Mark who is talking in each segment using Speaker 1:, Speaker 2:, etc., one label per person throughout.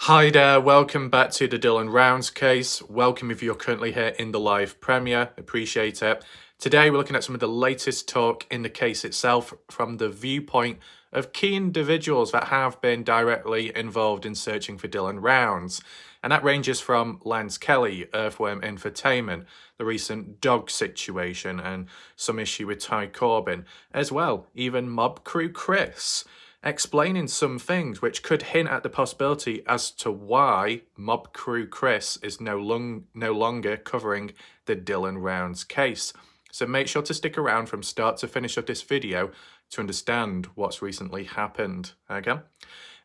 Speaker 1: Hi there, welcome back to the Dylan Rounds case. Welcome if you're currently here in the live premiere, appreciate it. Today we're looking at some of the latest talk in the case itself from the viewpoint of key individuals that have been directly involved in searching for Dylan Rounds. And that ranges from Lance Kelly, Earthworm Infotainment, the recent dog situation and some issue with Corbin, as well, even Mob Crew Chris, explaining some things which could hint at the possibility as to why Mob Crew Chris is no longer covering the Dylan Rounds case. So make sure to stick around from start to finish of this video to understand what's recently happened, okay?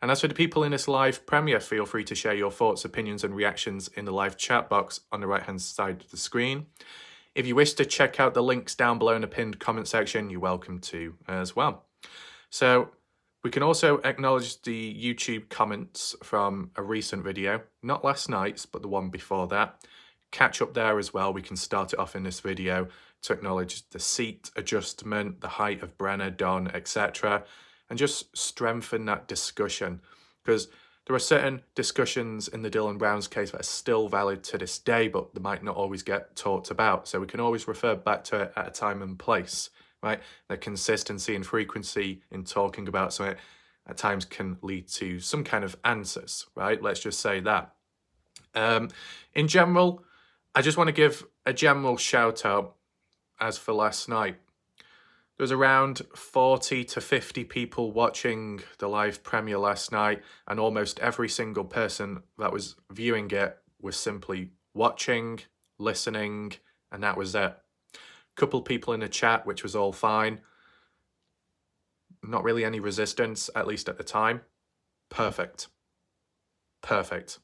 Speaker 1: And as for the people in this live premiere, feel free to share your thoughts, opinions and reactions in the live chat box on the right hand side of the screen. If you wish to check out the links down below in the pinned comment section, you're welcome to as well. So we can also acknowledge the YouTube comments from a recent video, not last night's, but the one before that. Catch up there as well. We can start it off in this video to acknowledge the seat adjustment, the height of Brenner, Don, etc. and just strengthen that discussion, because there are certain discussions in the Dylan Rounds case that are still valid to this day, but they might not always get talked about. So we can always refer back to it at a time and place. Right, the consistency and frequency in talking about something at times can lead to some kind of answers, right? Let's just say that. In general, I just want to give a general shout out as for last night. There was around 40 to 50 people watching the live premiere last night, and almost every single person that was viewing it was simply watching, listening, and that was it. Couple people in the chat, which was all fine. Not really any resistance, at least at the time. Perfect. Perfect.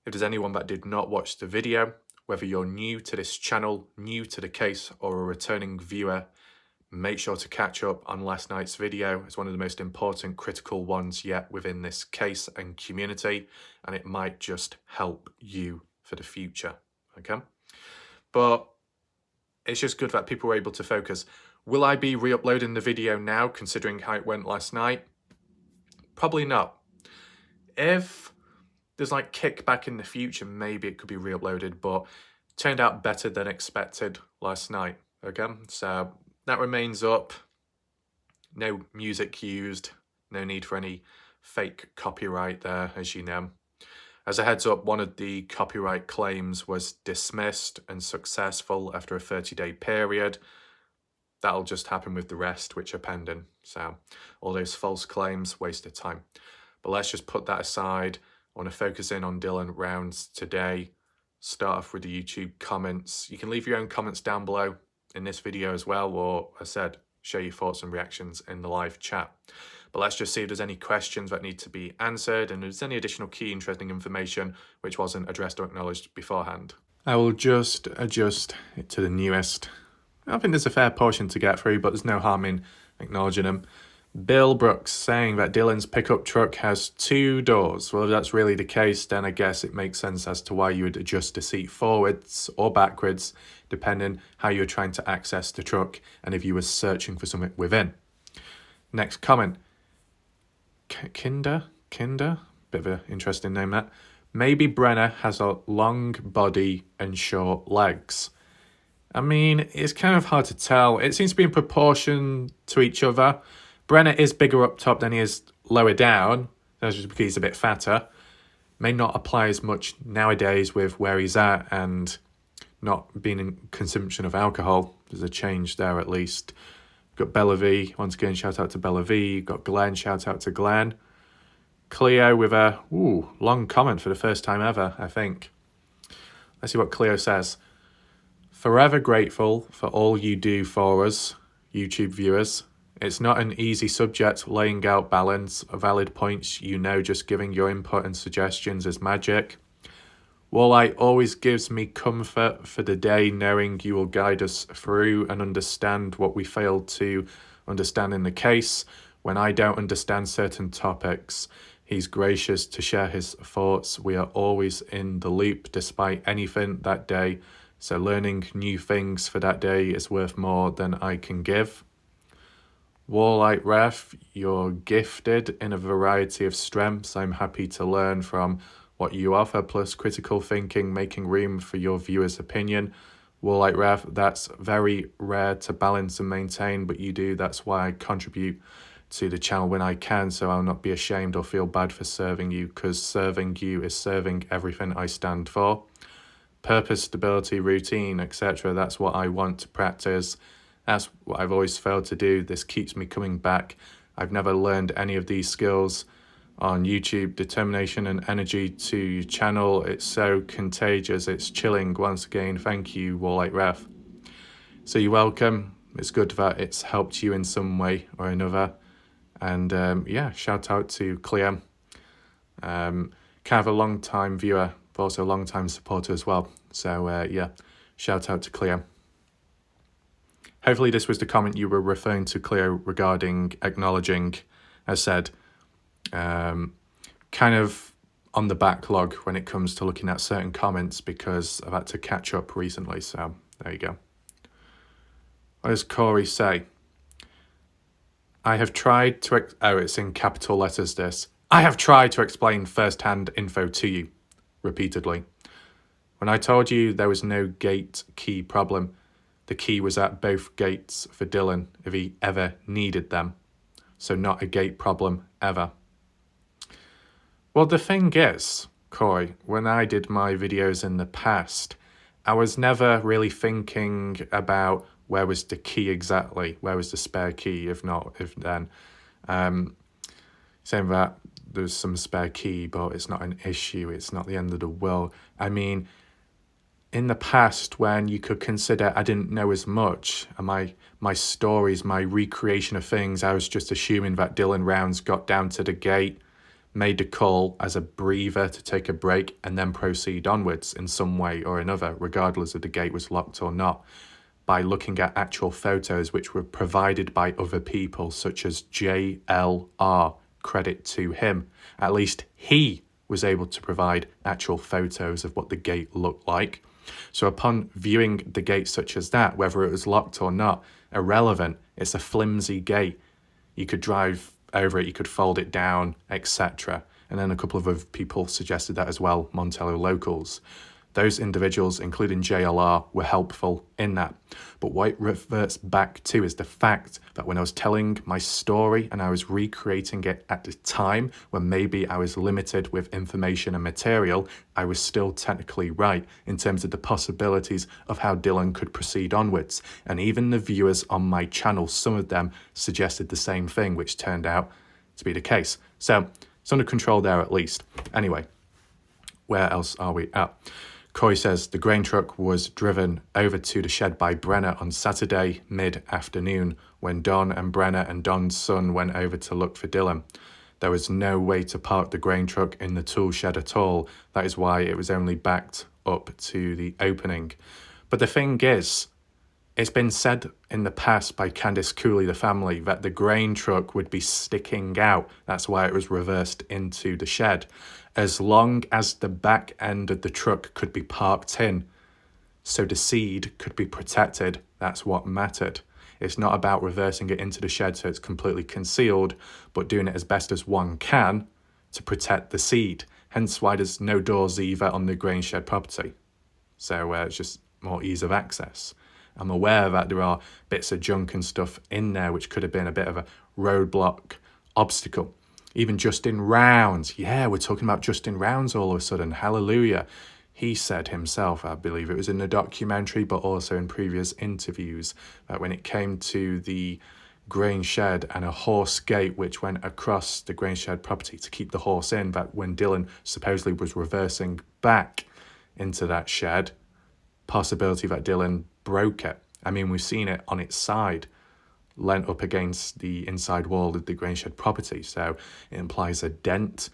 Speaker 1: If there's anyone that did not watch the video, whether you're new to this channel, new to the case, or a returning viewer, make sure to catch up on last night's video. It's one of the most important, critical ones yet within this case and community, and it might just help you for the future, okay? But it's just good that people were able to focus. Will I be re-uploading the video now, considering how it went last night? Probably not. If there's like kickback in the future, maybe it could be re-uploaded, but turned out better than expected last night, okay? So that remains up. No music used, no need for any fake copyright there, as you know. As a heads up, one of the copyright claims was dismissed and successful after a 30-day period. That'll just happen with the rest, which are pending. So all those false claims, waste of time. But let's just put that aside. I want to focus in on Dylan Rounds today. Start off with the YouTube comments. You can leave your own comments down below in this video as well, or as I said, share your thoughts and reactions in the live chat. But let's just see if there's any questions that need to be answered and if there's any additional key interesting information which wasn't addressed or acknowledged beforehand. I will just adjust it to the newest. I think there's a fair portion to get through, but there's no harm in acknowledging them. Bill Brooks saying that Dylan's pickup truck has 2 doors. Well, if that's really the case, then I guess it makes sense as to why you would adjust the seat forwards or backwards, depending how you're trying to access the truck and if you were searching for something within. Next comment. Kinder? Bit of an interesting name, that. Maybe Brenner has a long body and short legs. I mean, it's kind of hard to tell. It seems to be in proportion to each other. Brenner is bigger up top than he is lower down. That's just because he's a bit fatter. May not apply as much nowadays with where he's at and not being in consumption of alcohol. There's a change there at least. Got Bella V. Once again, shout out to Bella V. Got Glenn. Shout out to Glenn. Cleo with a long comment for the first time ever, I think. Let's see what Cleo says. Forever grateful for all you do for us, YouTube viewers. It's not an easy subject, laying out balance, valid points, just giving your input and suggestions is magic. Walleye always gives me comfort for the day knowing you will guide us through and understand what we failed to understand in the case. When I don't understand certain topics, he's gracious to share his thoughts. We are always in the loop despite anything that day. So learning new things for that day is worth more than I can give. Warlight Ref, you're gifted in a variety of strengths. I'm happy to learn from what you offer, plus critical thinking, making room for your viewers' opinion. Warlight Ref, that's very rare to balance and maintain, but you do. That's why I contribute to the channel when I can, so I'll not be ashamed or feel bad for serving you, because serving you is serving everything I stand for. Purpose, stability, routine, etc. That's what I want to practice. That's what I've always failed to do. This keeps me coming back. I've never learned any of these skills on YouTube. Determination and energy to your channel. It's so contagious. It's chilling. Once again, thank you, Warlight Ref. So you're welcome. It's good that it's helped you in some way or another. And yeah, shout out to Clem. Kind of a long time viewer, but also a long time supporter as well. So yeah, shout out to Clem. Hopefully this was the comment you were referring to, Cleo, regarding acknowledging, as said, kind of on the backlog when it comes to looking at certain comments, because I've had to catch up recently. So there you go. What does Corey say? I have tried to... Oh, it's in capital letters, this. I have tried to explain first-hand info to you, repeatedly. When I told you there was no gate key problem, the key was at both gates for Dylan if he ever needed them. So not a gate problem ever. Well, the thing is, Corey, when I did my videos in the past, I was never really thinking about where was the key exactly, where was the spare key, if then. Saying that there's some spare key, but it's not an issue, it's not the end of the world. I mean, in the past, when you could consider I didn't know as much, and my stories, my recreation of things, I was just assuming that Dylan Rounds got down to the gate, made a call as a breather to take a break, and then proceed onwards in some way or another, regardless if the gate was locked or not, by looking at actual photos which were provided by other people, such as JLR, credit to him. At least he was able to provide actual photos of what the gate looked like. So upon viewing the gate such as that, whether it was locked or not, irrelevant, it's a flimsy gate. You could drive over it, you could fold it down, etc. And then a couple of other people suggested that as well, Montello locals. Those individuals, including JLR, were helpful in that. But what it reverts back to is the fact that when I was telling my story and I was recreating it at the time when maybe I was limited with information and material, I was still technically right in terms of the possibilities of how Dylan could proceed onwards. And even the viewers on my channel, some of them suggested the same thing, which turned out to be the case. So it's under control there at least. Anyway, where else are we at? Corey says the grain truck was driven over to the shed by Brenner on Saturday mid-afternoon when Don and Brenner and Don's son went over to look for Dylan. There was no way to park the grain truck in the tool shed at all. That is why it was only backed up to the opening. But the thing is, it's been said in the past by Candice Cooley, the family, that the grain truck would be sticking out. That's why it was reversed into the shed. As long as the back end of the truck could be parked in, so the seed could be protected, that's what mattered. It's not about reversing it into the shed so it's completely concealed, but doing it as best as one can to protect the seed. Hence why there's no doors either on the grain shed property. So it's just more ease of access. I'm aware that there are bits of junk and stuff in there which could have been a bit of a roadblock obstacle. Even Justin Rounds. Yeah, we're talking about Justin Rounds all of a sudden. Hallelujah. He said himself, I believe it was in the documentary, but also in previous interviews, that when it came to the grain shed and a horse gate which went across the grain shed property to keep the horse in, that when Dylan supposedly was reversing back into that shed, possibility that Dylan broke it. I mean, we've seen it on its side, leant up against the inside wall of the grain shed property, so it implies a dent.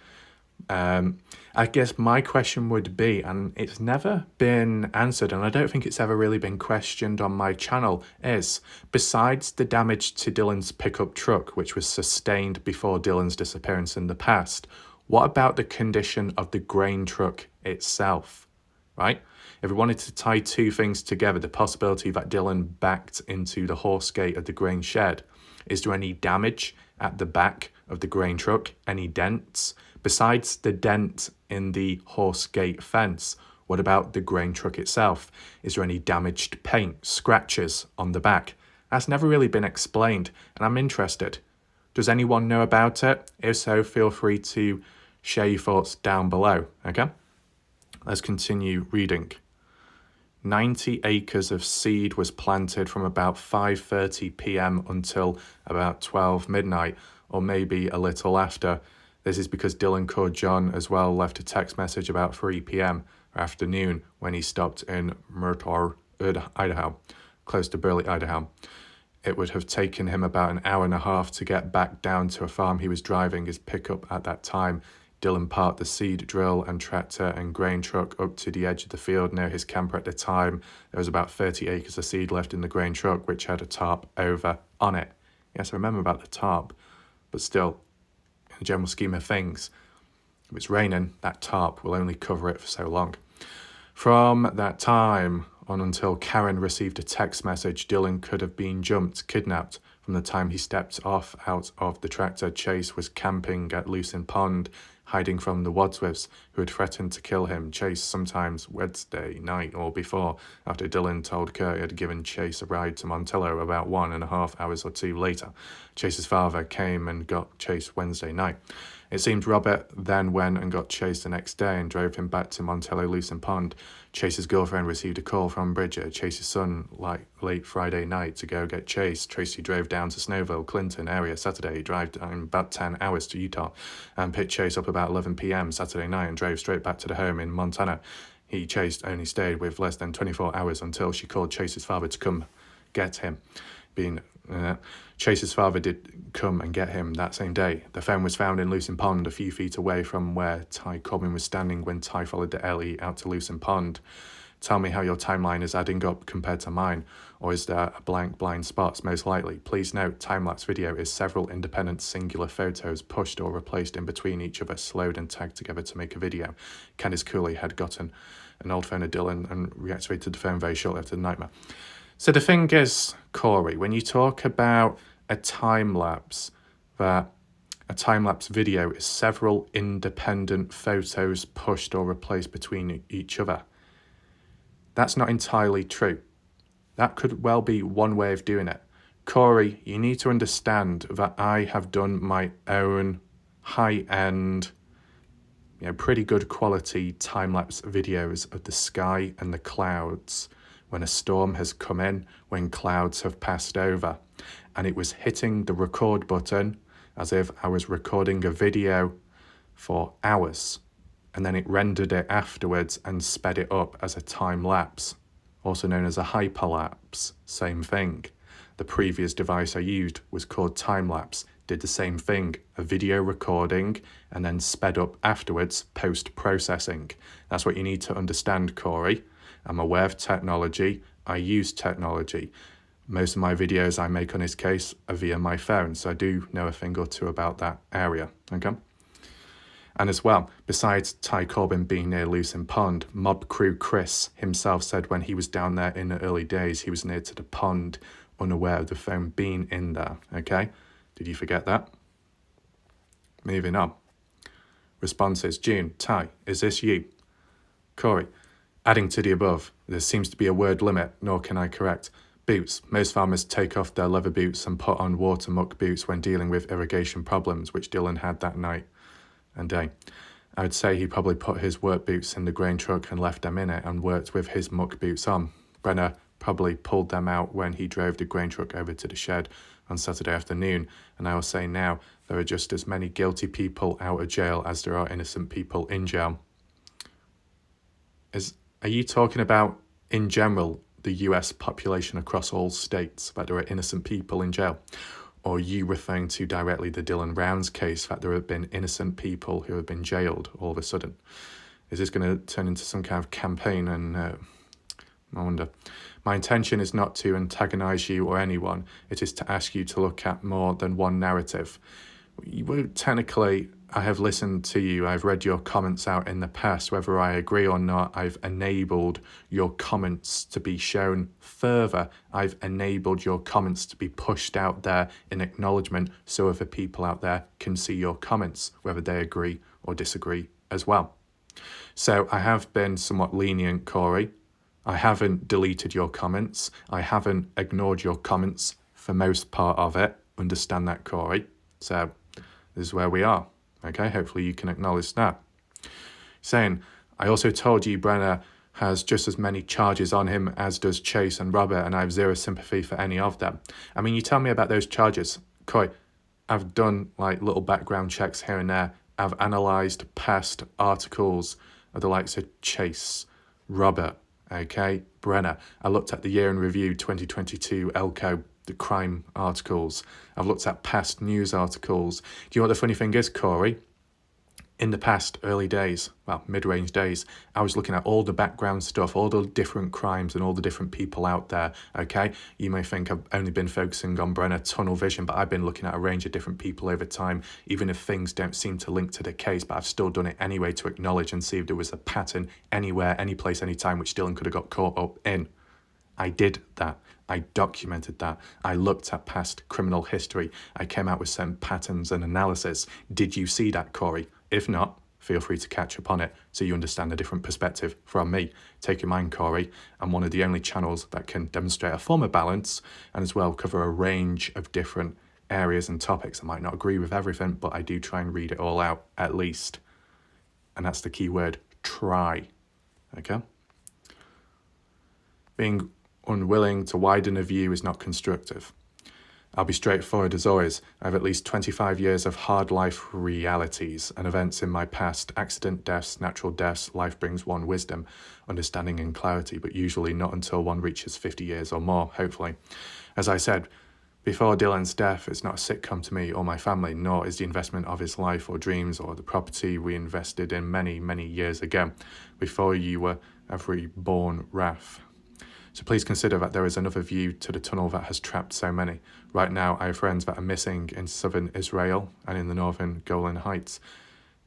Speaker 1: I guess my question would be, and it's never been answered, and I don't think it's ever really been questioned on my channel, is, besides the damage to Dylan's pickup truck, which was sustained before Dylan's disappearance in the past, what about the condition of the grain truck itself, right? If we wanted to tie two things together, the possibility that Dylan backed into the horse gate of the grain shed Is there any damage at the back of the grain truck? Any dents? Besides the dent in the horse gate fence, what about the grain truck itself? Is there any damaged paint, scratches on the back? That's never really been explained, and I'm interested. Does anyone know about it? If so, feel free to share your thoughts down below, okay? Let's continue reading. 90 acres of seed was planted from about 5:30 p.m. until about 12 midnight, or maybe a little after. This is because Dylan called John as well, left a text message about 3 p.m. or afternoon when he stopped in Murtaugh, Idaho, close to Burley, Idaho. It would have taken him about an hour and a half to get back down to a farm he was driving his pickup at that time. Dylan parked the seed drill and tractor and grain truck up to the edge of the field near his camper at the time. There was about 30 acres of seed left in the grain truck, which had a tarp over on it. Yes, I remember about the tarp, but still, in the general scheme of things, if it's raining, that tarp will only cover it for so long. From that time on until Karen received a text message, Dylan could have been kidnapped. From the time he stepped out of the tractor, Chase was camping at Lucin Pond, hiding from the Wadsworths, who had threatened to kill him. Chase sometimes Wednesday night or before, after Dylan told Kurt he had given Chase a ride to Montello about 1.5 hours or two later. Chase's father came and got Chase Wednesday night. It seemed Robert then went and got Chase the next day and drove him back to Montello Lucin Pond. Chase's girlfriend received a call from Bridget, Chase's son, late Friday night to go get Chase. Tracy drove down to Snowville, Clinton area Saturday, drive down about 10 hours to Utah, and picked Chase up about 11 p.m. Saturday night and drove straight back to the home in Montana. Chase only stayed with less than 24 hours until she called Chase's father to come get him. Chase's father did come and get him that same day. The phone was found in Lucin Pond, a few feet away from where Ty Corbin was standing when Ty followed the LE out to Lucin Pond. Tell me how your timeline is adding up compared to mine, or is there a blind spots? Most likely. Please note, time-lapse video is several independent singular photos pushed or replaced in between each other, slowed and tagged together to make a video. Candice Cooley had gotten an old phone of Dylan and reactivated the phone very shortly after the nightmare. So the thing is, Corey, when you talk about a time-lapse, that a time-lapse video is several independent photos pushed or replaced between each other. That's not entirely true. That could well be one way of doing it. Corey, you need to understand that I have done my own high-end, pretty good quality time-lapse videos of the sky and the clouds when a storm has come in, when clouds have passed over. And it was hitting the record button as if I was recording a video for hours. And then it rendered it afterwards and sped it up as a time lapse, also known as a hyperlapse, same thing. The previous device I used was called time lapse, did the same thing, a video recording and then sped up afterwards, post-processing. That's what you need to understand, Corey. I'm aware of technology, I use technology. Most of my videos I make on his case are via my phone, so I do know a thing or two about that area, okay? And as well, besides Ty Corbin being near Lucin Pond, mob crew Chris himself said when he was down there in the early days, he was near to the pond, unaware of the phone being in there, okay? Did you forget that? Moving on. Responses. June, Ty, is this you? Corey, adding to the above, there seems to be a word limit, nor can I correct. Boots. Most farmers take off their leather boots and put on water muck boots when dealing with irrigation problems, which Dylan had that night and day. I would say he probably put his work boots in the grain truck and left them in it and worked with his muck boots on. Brenner probably pulled them out when he drove the grain truck over to the shed on Saturday afternoon, and I will say now, there are just as many guilty people out of jail as there are innocent people in jail. Are you talking about, in general, the US population across all states, that there are innocent people in jail? Or are you referring to directly the Dylan Rounds case, that there have been innocent people who have been jailed all of a sudden? Is this going to turn into some kind of campaign? And I wonder. My intention is not to antagonize you or anyone. It is to ask you to look at more than one narrative. You were technically I have listened to you. I've read your comments out in the past. Whether I agree or not, I've enabled your comments to be shown further. I've enabled your comments to be pushed out there in acknowledgement so other people out there can see your comments, whether they agree or disagree as well. So I have been somewhat lenient, Corey. I haven't deleted your comments. I haven't ignored your comments for most part of it. Understand that, Corey? So this is where we are. Okay, hopefully you can acknowledge that. Saying, I also told you Brenner has just as many charges on him as does Chase and Robert, and I have zero sympathy for any of them. I mean, you tell me about those charges. Corey, I've done like little background checks here and there. I've analysed past articles of the likes of Chase, Robert, okay, Brenner. I looked at the year in review 2022 Elko, the crime articles. I've looked at past news articles. Do you know what the funny thing is, Corey? In the past early days, well, mid-range days, I was looking at all the background stuff, all the different crimes and all the different people out there, okay? You may think I've only been focusing on Brenner, tunnel vision, but I've been looking at a range of different people over time, even if things don't seem to link to the case, but I've still done it anyway to acknowledge and see if there was a pattern anywhere, any place, any time, which Dylan could have got caught up in. I did that. I documented that. I looked at past criminal history. I came out with some patterns and analysis. Did you see that, Corey? If not, feel free to catch up on it so you understand a different perspective from me. Take your mind, Corey. I'm one of the only channels that can demonstrate a form of balance and as well cover a range of different areas and topics. I might not agree with everything, but I do try and read it all out at least. And that's the key word, try. Okay? Being unwilling to widen a view is not constructive. I'll be straightforward as always. I have at least 25 years of hard life realities and events in my past. Accident, deaths, natural deaths. Life brings one wisdom, understanding and clarity, but usually not until one reaches 50 years or more, hopefully. As I said, before Dylan's death, it's not a sitcom to me or my family, nor is the investment of his life or dreams or the property we invested in many, many years ago, before you were ever born, Raf. So please consider that there is another view to the tunnel that has trapped so many. Right now, I have friends that are missing in southern Israel and in the northern Golan Heights.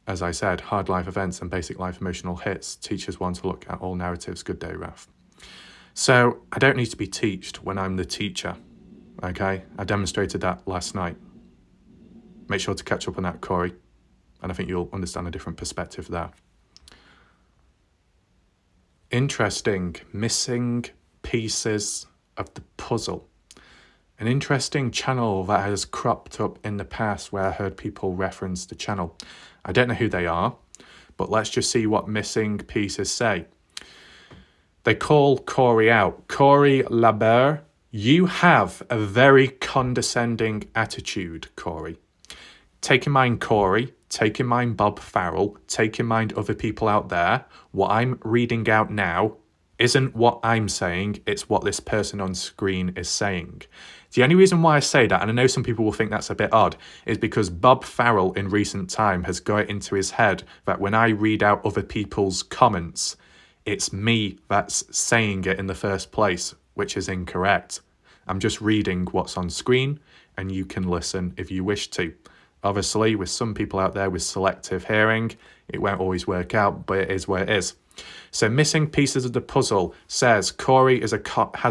Speaker 1: As I said, hard life events and basic life emotional hits teach us one to look at all narratives. Good day, Raf. So I don't need to be taught when I'm the teacher, okay? I demonstrated that last night. Make sure to catch up on that, Corey, and I think you'll understand a different perspective there. Interesting, missing pieces of the puzzle. An interesting channel that has cropped up in the past where I heard people reference the channel. I don't know who they are, but let's just see what missing pieces say. They call Corey out. Corey Laber, you have a very condescending attitude, Corey. Take in mind Corey, take in mind Bob Farrell, take in mind other people out there. What I'm reading out now isn't what I'm saying, it's what this person on screen is saying. The only reason why I say that, and I know some people will think that's a bit odd, is because Bob Farrell in recent time has got it into his head that when I read out other people's comments, it's me that's saying it in the first place, which is incorrect. I'm just reading what's on screen, and you can listen if you wish to. Obviously, with some people out there with selective hearing, it won't always work out, but it is where it is. So missing pieces of the puzzle says Corey has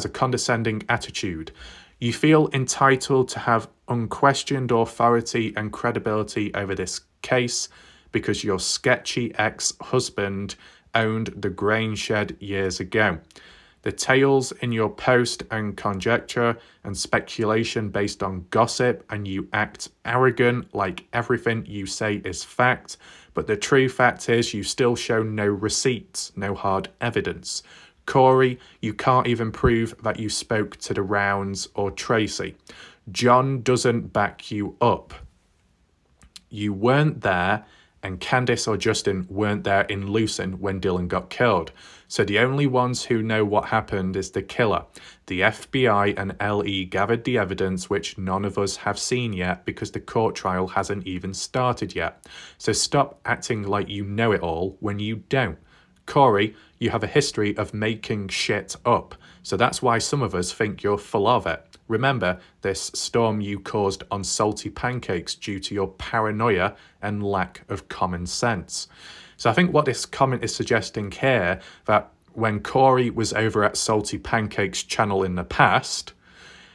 Speaker 1: a condescending attitude. You feel entitled to have unquestioned authority and credibility over this case because your sketchy ex-husband owned the grain shed years ago. The tales in your post and conjecture and speculation based on gossip, and you act arrogant like everything you say is fact, but the true fact is you still show no receipts, no hard evidence. Corey, you can't even prove that you spoke to the Rounds or Tracy. John doesn't back you up. You weren't there, and Candice or Justin weren't there in Lucin when Dylan got killed. So the only ones who know what happened is the killer. The FBI and LE gathered the evidence which none of us have seen yet because the court trial hasn't even started yet. So stop acting like you know it all when you don't. Corey, you have a history of making shit up. So that's why some of us think you're full of it. Remember this storm you caused on salty pancakes due to your paranoia and lack of common sense. So I think what this comment is suggesting here, that when Corey was over at Salty Pancakes channel in the past,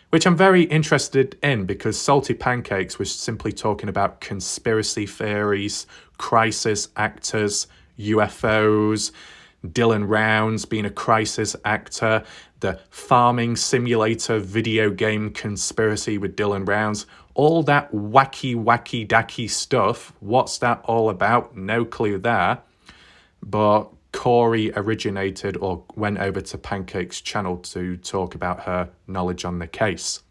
Speaker 1: which I'm very interested in because Salty Pancakes was simply talking about conspiracy theories, crisis actors, UFOs, Dylan Rounds being a crisis actor, the farming simulator video game conspiracy with Dylan Rounds, all that wacky dacky stuff. What's that all about? No clue there. But Corey originated or went over to Pancake's channel to talk about her knowledge on the case.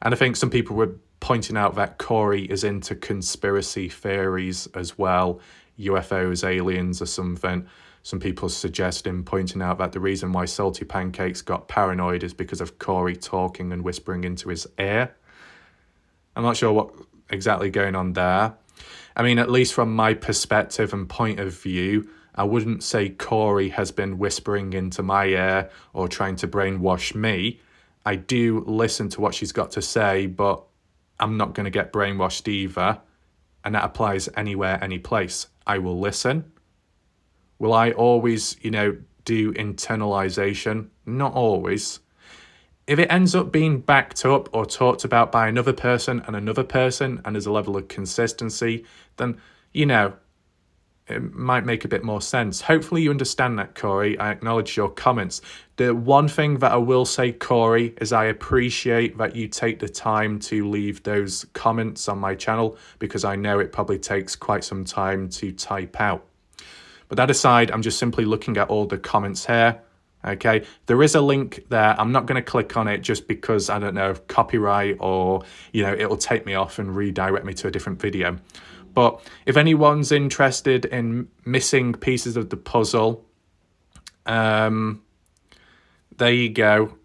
Speaker 1: And I think some people were pointing out that Corey is into conspiracy theories as well, UFOs, aliens or something. Some people suggesting, pointing out that the reason why Salty Pancakes got paranoid is because of Corey talking and whispering into his ear. I'm not sure what exactly going on there. I mean, at least from my perspective and point of view, I wouldn't say Corey has been whispering into my ear or trying to brainwash me. I do listen to what she's got to say, but I'm not going to get brainwashed either. And that applies anywhere, any place. I will listen. Will I always, do internalization? Not always. If it ends up being backed up or talked about by another person and there's a level of consistency, then, it might make a bit more sense. Hopefully you understand that, Corey. I acknowledge your comments. The one thing that I will say, Corey, is I appreciate that you take the time to leave those comments on my channel because I know it probably takes quite some time to type out. But that aside, I'm just simply looking at all the comments here. Okay, there is a link there. I'm not going to click on it just because, I don't know, copyright or, it'll take me off and redirect me to a different video. But if anyone's interested in missing pieces of the puzzle, there you go.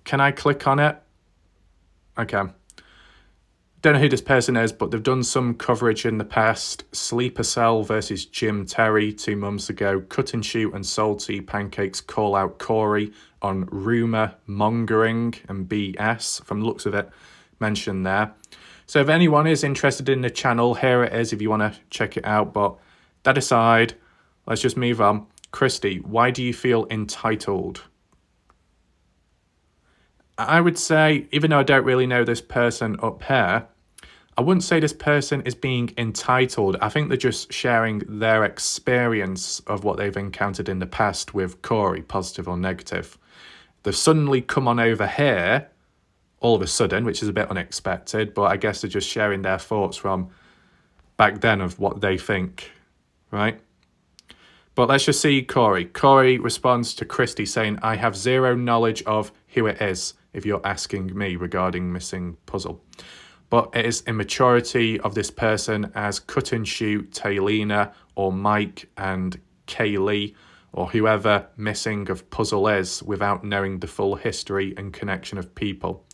Speaker 1: Can I click on it? Okay. Don't know who this person is, but they've done some coverage in the past. Sleeper Cell versus Jim Terry 2 months ago. Cut and Shoot and Salty Pancakes call out Corey on rumour mongering and BS. From the looks of it, mentioned there. So if anyone is interested in the channel, here it is if you want to check it out. But that aside, let's just move on. Christy, why do you feel entitled? I would say, even though I don't really know this person up here, I wouldn't say this person is being entitled. I think they're just sharing their experience of what they've encountered in the past with Corey, positive or negative. They've suddenly come on over here all of a sudden, which is a bit unexpected, but I guess they're just sharing their thoughts from back then of what they think, right? But let's just see Corey. Corey responds to Christy saying, I have zero knowledge of who it is, if you're asking me regarding missing puzzle. But it is immaturity of this person as Cut and Shoot, Taylina, or Mike and Kaylee, or whoever missing of puzzle is without knowing the full history and connection of people.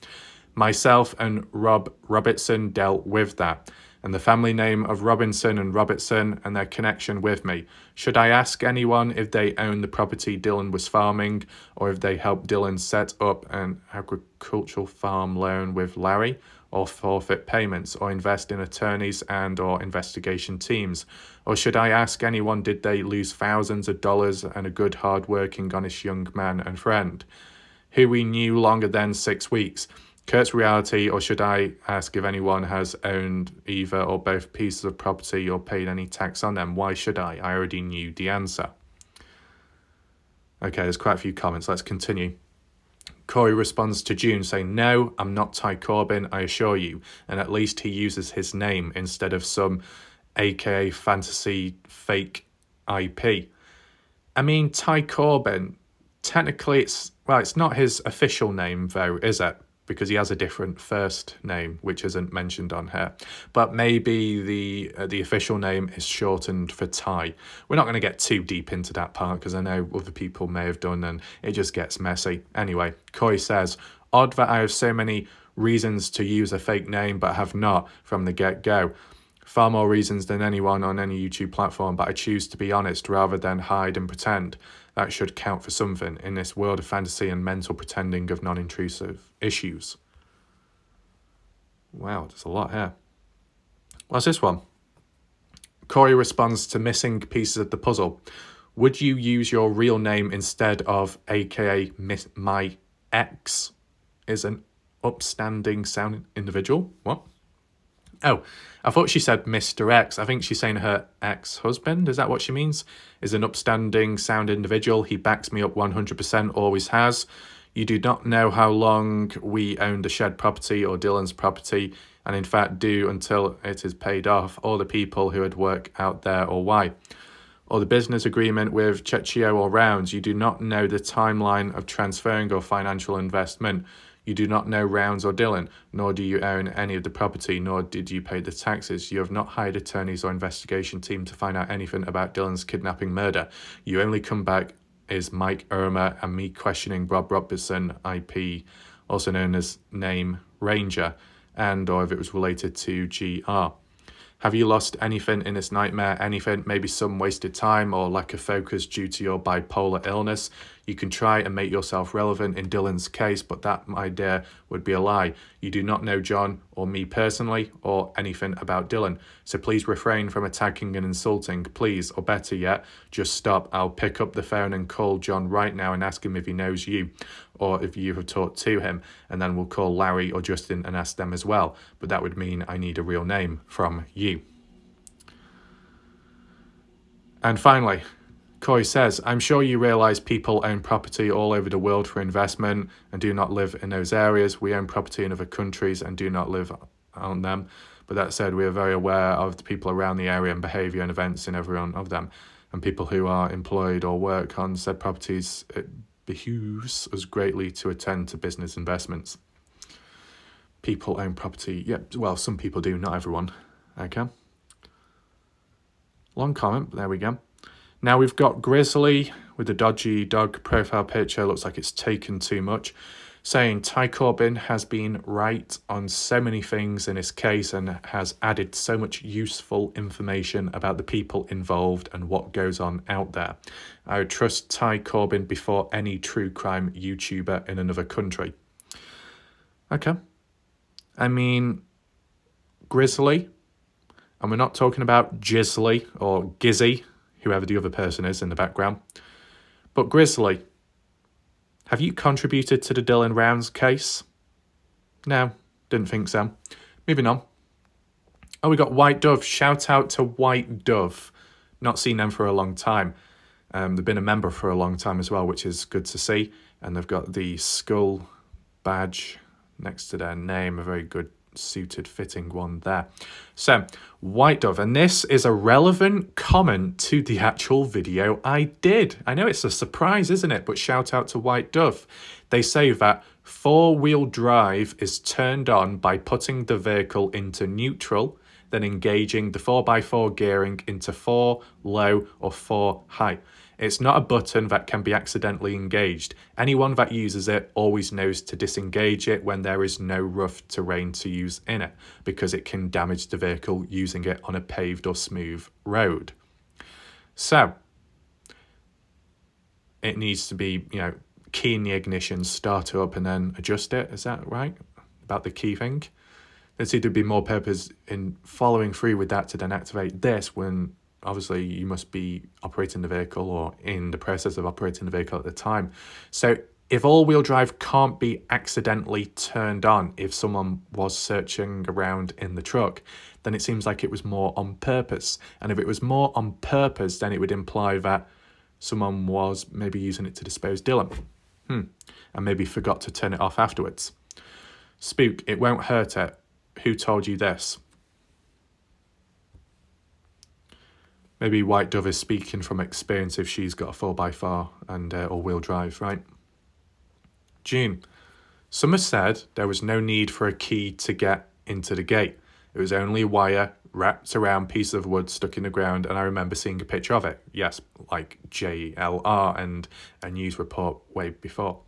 Speaker 1: Myself and Rob Robertson dealt with that, and the family name of Robinson and Robertson and their connection with me. Should I ask anyone if they own the property Dylan was farming, or if they helped Dylan set up an agricultural farm loan with Larry, or forfeit payments, or invest in attorneys and or investigation teams? Or should I ask anyone, did they lose thousands of dollars and a good hard-working, honest young man and friend, who we knew longer than 6 weeks? Kurt's reality, or should I ask if anyone has owned either or both pieces of property or paid any tax on them? Why should I? I already knew the answer. Okay, there's quite a few comments. Let's continue. Corey responds to June saying, no, I'm not Ty Corbin, I assure you. And at least he uses his name instead of some aka fantasy fake IP. I mean, Ty Corbin, technically it's not his official name though, is it? Because he has a different first name, which isn't mentioned on here. But maybe the official name is shortened for Ty. We're not going to get too deep into that part because I know other people may have done and it just gets messy. Anyway, Corey says, odd that I have so many reasons to use a fake name but have not from the get-go. Far more reasons than anyone on any YouTube platform, but I choose to be honest rather than hide and pretend. That should count for something in this world of fantasy and mental pretending of non-intrusive issues. Wow, there's a lot here. What's this one? Corey responds to missing pieces of the puzzle. Would you use your real name instead of aka my ex is an upstanding sound individual? What? Oh, I thought she said Mr. X. I think she's saying her ex-husband. Is that what she means? Is an upstanding sound individual. He backs me up 100%, always has. You do not know how long we own the shed property or Dylan's property, and in fact do until it is paid off, or the people who had work out there or why. Or the business agreement with Chechio or Rounds. You do not know the timeline of transferring or financial investment. You do not know Rounds or Dylan, nor do you own any of the property, nor did you pay the taxes. You have not hired attorneys or investigation team to find out anything about Dylan's kidnapping murder. You only come back is Mike Irma and me questioning Rob Robertson, IP, also known as name Ranger, and or if it was related to GR. Have you lost anything in this nightmare? Anything? Maybe some wasted time or lack of focus due to your bipolar illness? You can try and make yourself relevant in Dylan's case, but that, my dear, would be a lie. You do not know John or me personally or anything about Dylan. So please refrain from attacking and insulting. Please, or better yet, just stop. I'll pick up the phone and call John right now and ask him if he knows you or if you have talked to him. And then we'll call Larry or Justin and ask them as well. But that would mean I need a real name from you. And finally, Corey says, I'm sure you realise people own property all over the world for investment and do not live in those areas. We own property in other countries and do not live on them. But that said, we are very aware of the people around the area and behaviour and events in every one of them. And people who are employed or work on said properties, it behooves us greatly to attend to business investments. People own property. Yeah, well, some people do, not everyone. Okay. Long comment, but there we go. Now we've got Grizzly with the dodgy dog profile picture. Looks like it's taken too much. Saying Ty Corbin has been right on so many things in his case and has added so much useful information about the people involved and what goes on out there. I would trust Ty Corbin before any true crime YouTuber in another country. Okay. I mean, Grizzly, and we're not talking about Jizzly or Gizzy, whoever the other person is in the background. But Grizzly, have you contributed to the Dylan Rounds case? No, didn't think so. Moving on. Oh, we got White Dove. Shout out to White Dove. Not seen them for a long time. They've been a member for a long time as well, which is good to see. And they've got the skull badge next to their name, a very good suited fitting one there. So White Dove, and this is a relevant comment to the actual video I did. I know it's a surprise, isn't it? But shout out to White Dove. They say that 4-wheel drive is turned on by putting the vehicle into neutral, then engaging the 4x4 gearing into 4 low or 4 high. It's not a button that can be accidentally engaged. Anyone that uses it always knows to disengage it when there is no rough terrain to use in it, because it can damage the vehicle using it on a paved or smooth road. So, it needs to be, key in the ignition, start it up and then adjust it. Is that right? About the key thing? There seems to be more purpose in following through with that to then activate this when obviously you must be operating the vehicle or in the process of operating the vehicle at the time. So if all-wheel drive can't be accidentally turned on if someone was searching around in the truck, then it seems like it was more on purpose. And if it was more on purpose, then it would imply that someone was maybe using it to dispose Dylan. And maybe forgot to turn it off afterwards. Spook, it won't hurt it. Who told you this? Maybe White Dove is speaking from experience if she's got a 4x4 and all-wheel drive, right? June. Summer said there was no need for a key to get into the gate. It was only a wire wrapped around a piece of wood stuck in the ground, and I remember seeing a picture of it. Yes, like JLR and a news report way before.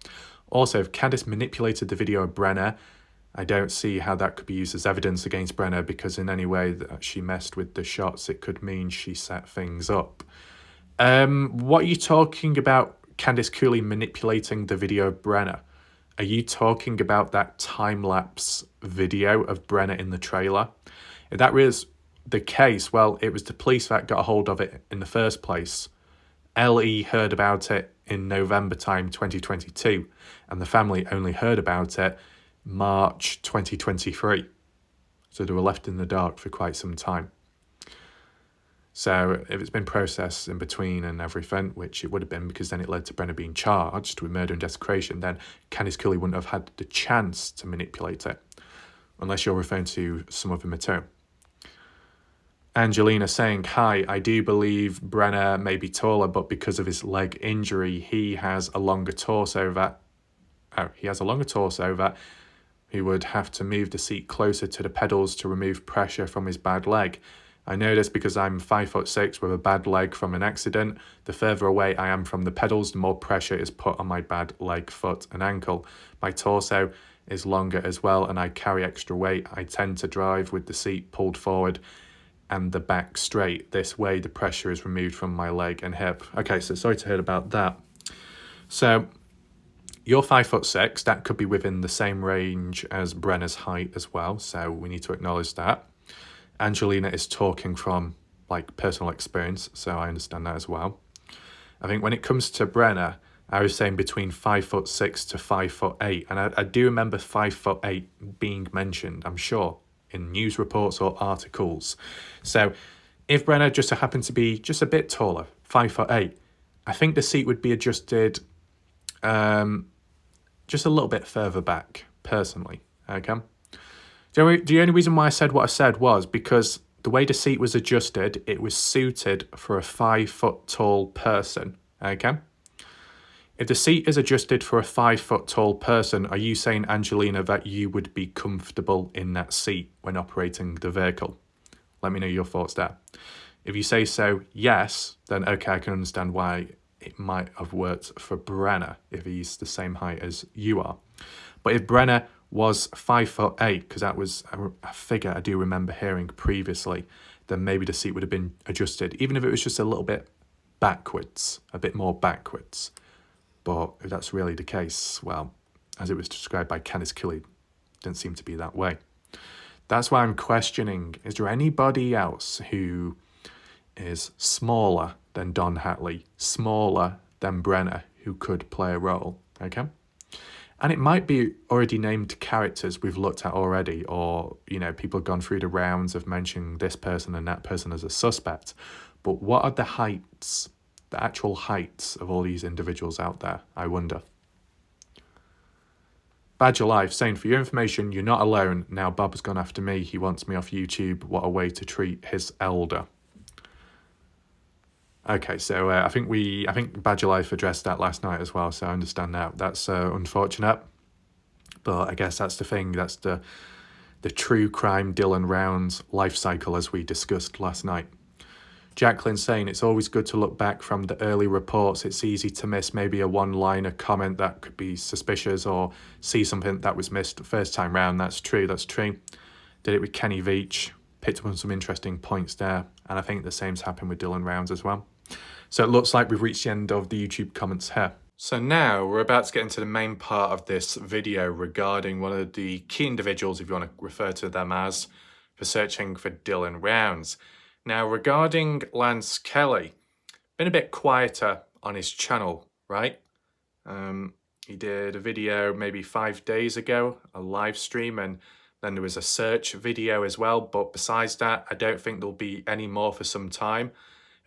Speaker 1: Also, if Candice manipulated the video of Brenner, I don't see how that could be used as evidence against Brenner, because in any way that she messed with the shots, it could mean she set things up. What are you talking about, Candice Cooley manipulating the video of Brenner? Are you talking about that time-lapse video of Brenna in the trailer? If that was the case, well, it was the police that got a hold of it in the first place. LE heard about it in November time 2022, and the family only heard about it March 2023. So they were left in the dark for quite some time. So if it's been processed in between and everything, which it would have been because then it led to Brenna being charged with murder and desecration, then Candice Cully wouldn't have had the chance to manipulate it, unless you're referring to some other material. Angelina saying, hi, I do believe Brenna may be taller, but because of his leg injury, he has a longer torso that he would have to move the seat closer to the pedals to remove pressure from his bad leg. I know this because I'm 5'6" with a bad leg from an accident. The further away I am from the pedals, the more pressure is put on my bad leg, foot and ankle. My torso is longer as well and I carry extra weight. I tend to drive with the seat pulled forward and the back straight. This way the pressure is removed from my leg and hip. Okay, so sorry to hear about that. So you're 5'6", that could be within the same range as Brenna's height as well, so we need to acknowledge that. Angelina is talking from like personal experience, so I understand that as well. I think when it comes to Brenna, I was saying between 5'6" to 5'8", and I do remember 5'8" being mentioned, I'm sure, in news reports or articles. So if Brenna just happened to be just a bit taller, 5'8", I think the seat would be adjusted just a little bit further back, personally, okay? The only reason why I said what I said was because the way the seat was adjusted, it was suited for a 5-foot tall person, okay? If the seat is adjusted for a 5-foot tall person, are you saying, Angelina, that you would be comfortable in that seat when operating the vehicle? Let me know your thoughts there. If you say so, yes, then okay, I can understand why it might have worked for Brenna if he's the same height as you are. But if Brenna was 5'8", because that was a figure I do remember hearing previously, then maybe the seat would have been adjusted, even if it was just a little bit backwards, a bit more backwards. But if that's really the case, well, as it was described by Candice Cully, it didn't seem to be that way. That's why I'm questioning, is there anybody else who is smaller than Don Hatley, smaller than Brenna, who could play a role, okay? And it might be already named characters we've looked at already, or, you know, people have gone through the rounds of mentioning this person and that person as a suspect. But what are the heights, the actual heights of all these individuals out there, I wonder? Badger Life saying, for your information, you're not alone. Now Bob's gone after me. He wants me off YouTube. What a way to treat his elder. Okay, so I think Badger Life addressed that last night as well, so I understand now. That's unfortunate, but I guess that's the thing. That's the true crime Dylan Rounds life cycle, as we discussed last night. Jacqueline saying, it's always good to look back from the early reports. It's easy to miss maybe a one-liner comment that could be suspicious, or see something that was missed the first time round. That's true, that's true. Did it with Kenny Veach, picked up on some interesting points there, and I think the same's happened with Dylan Rounds as well. So it looks like we've reached the end of the YouTube comments here. So now we're about to get into the main part of this video regarding one of the key individuals, if you want to refer to them as, for searching for Dylan Rounds. Now, regarding Lance Kelly, been a bit quieter on his channel, right? He did a video maybe 5 days ago, a live stream, and then there was a search video as well. But besides that, I don't think there'll be any more for some time.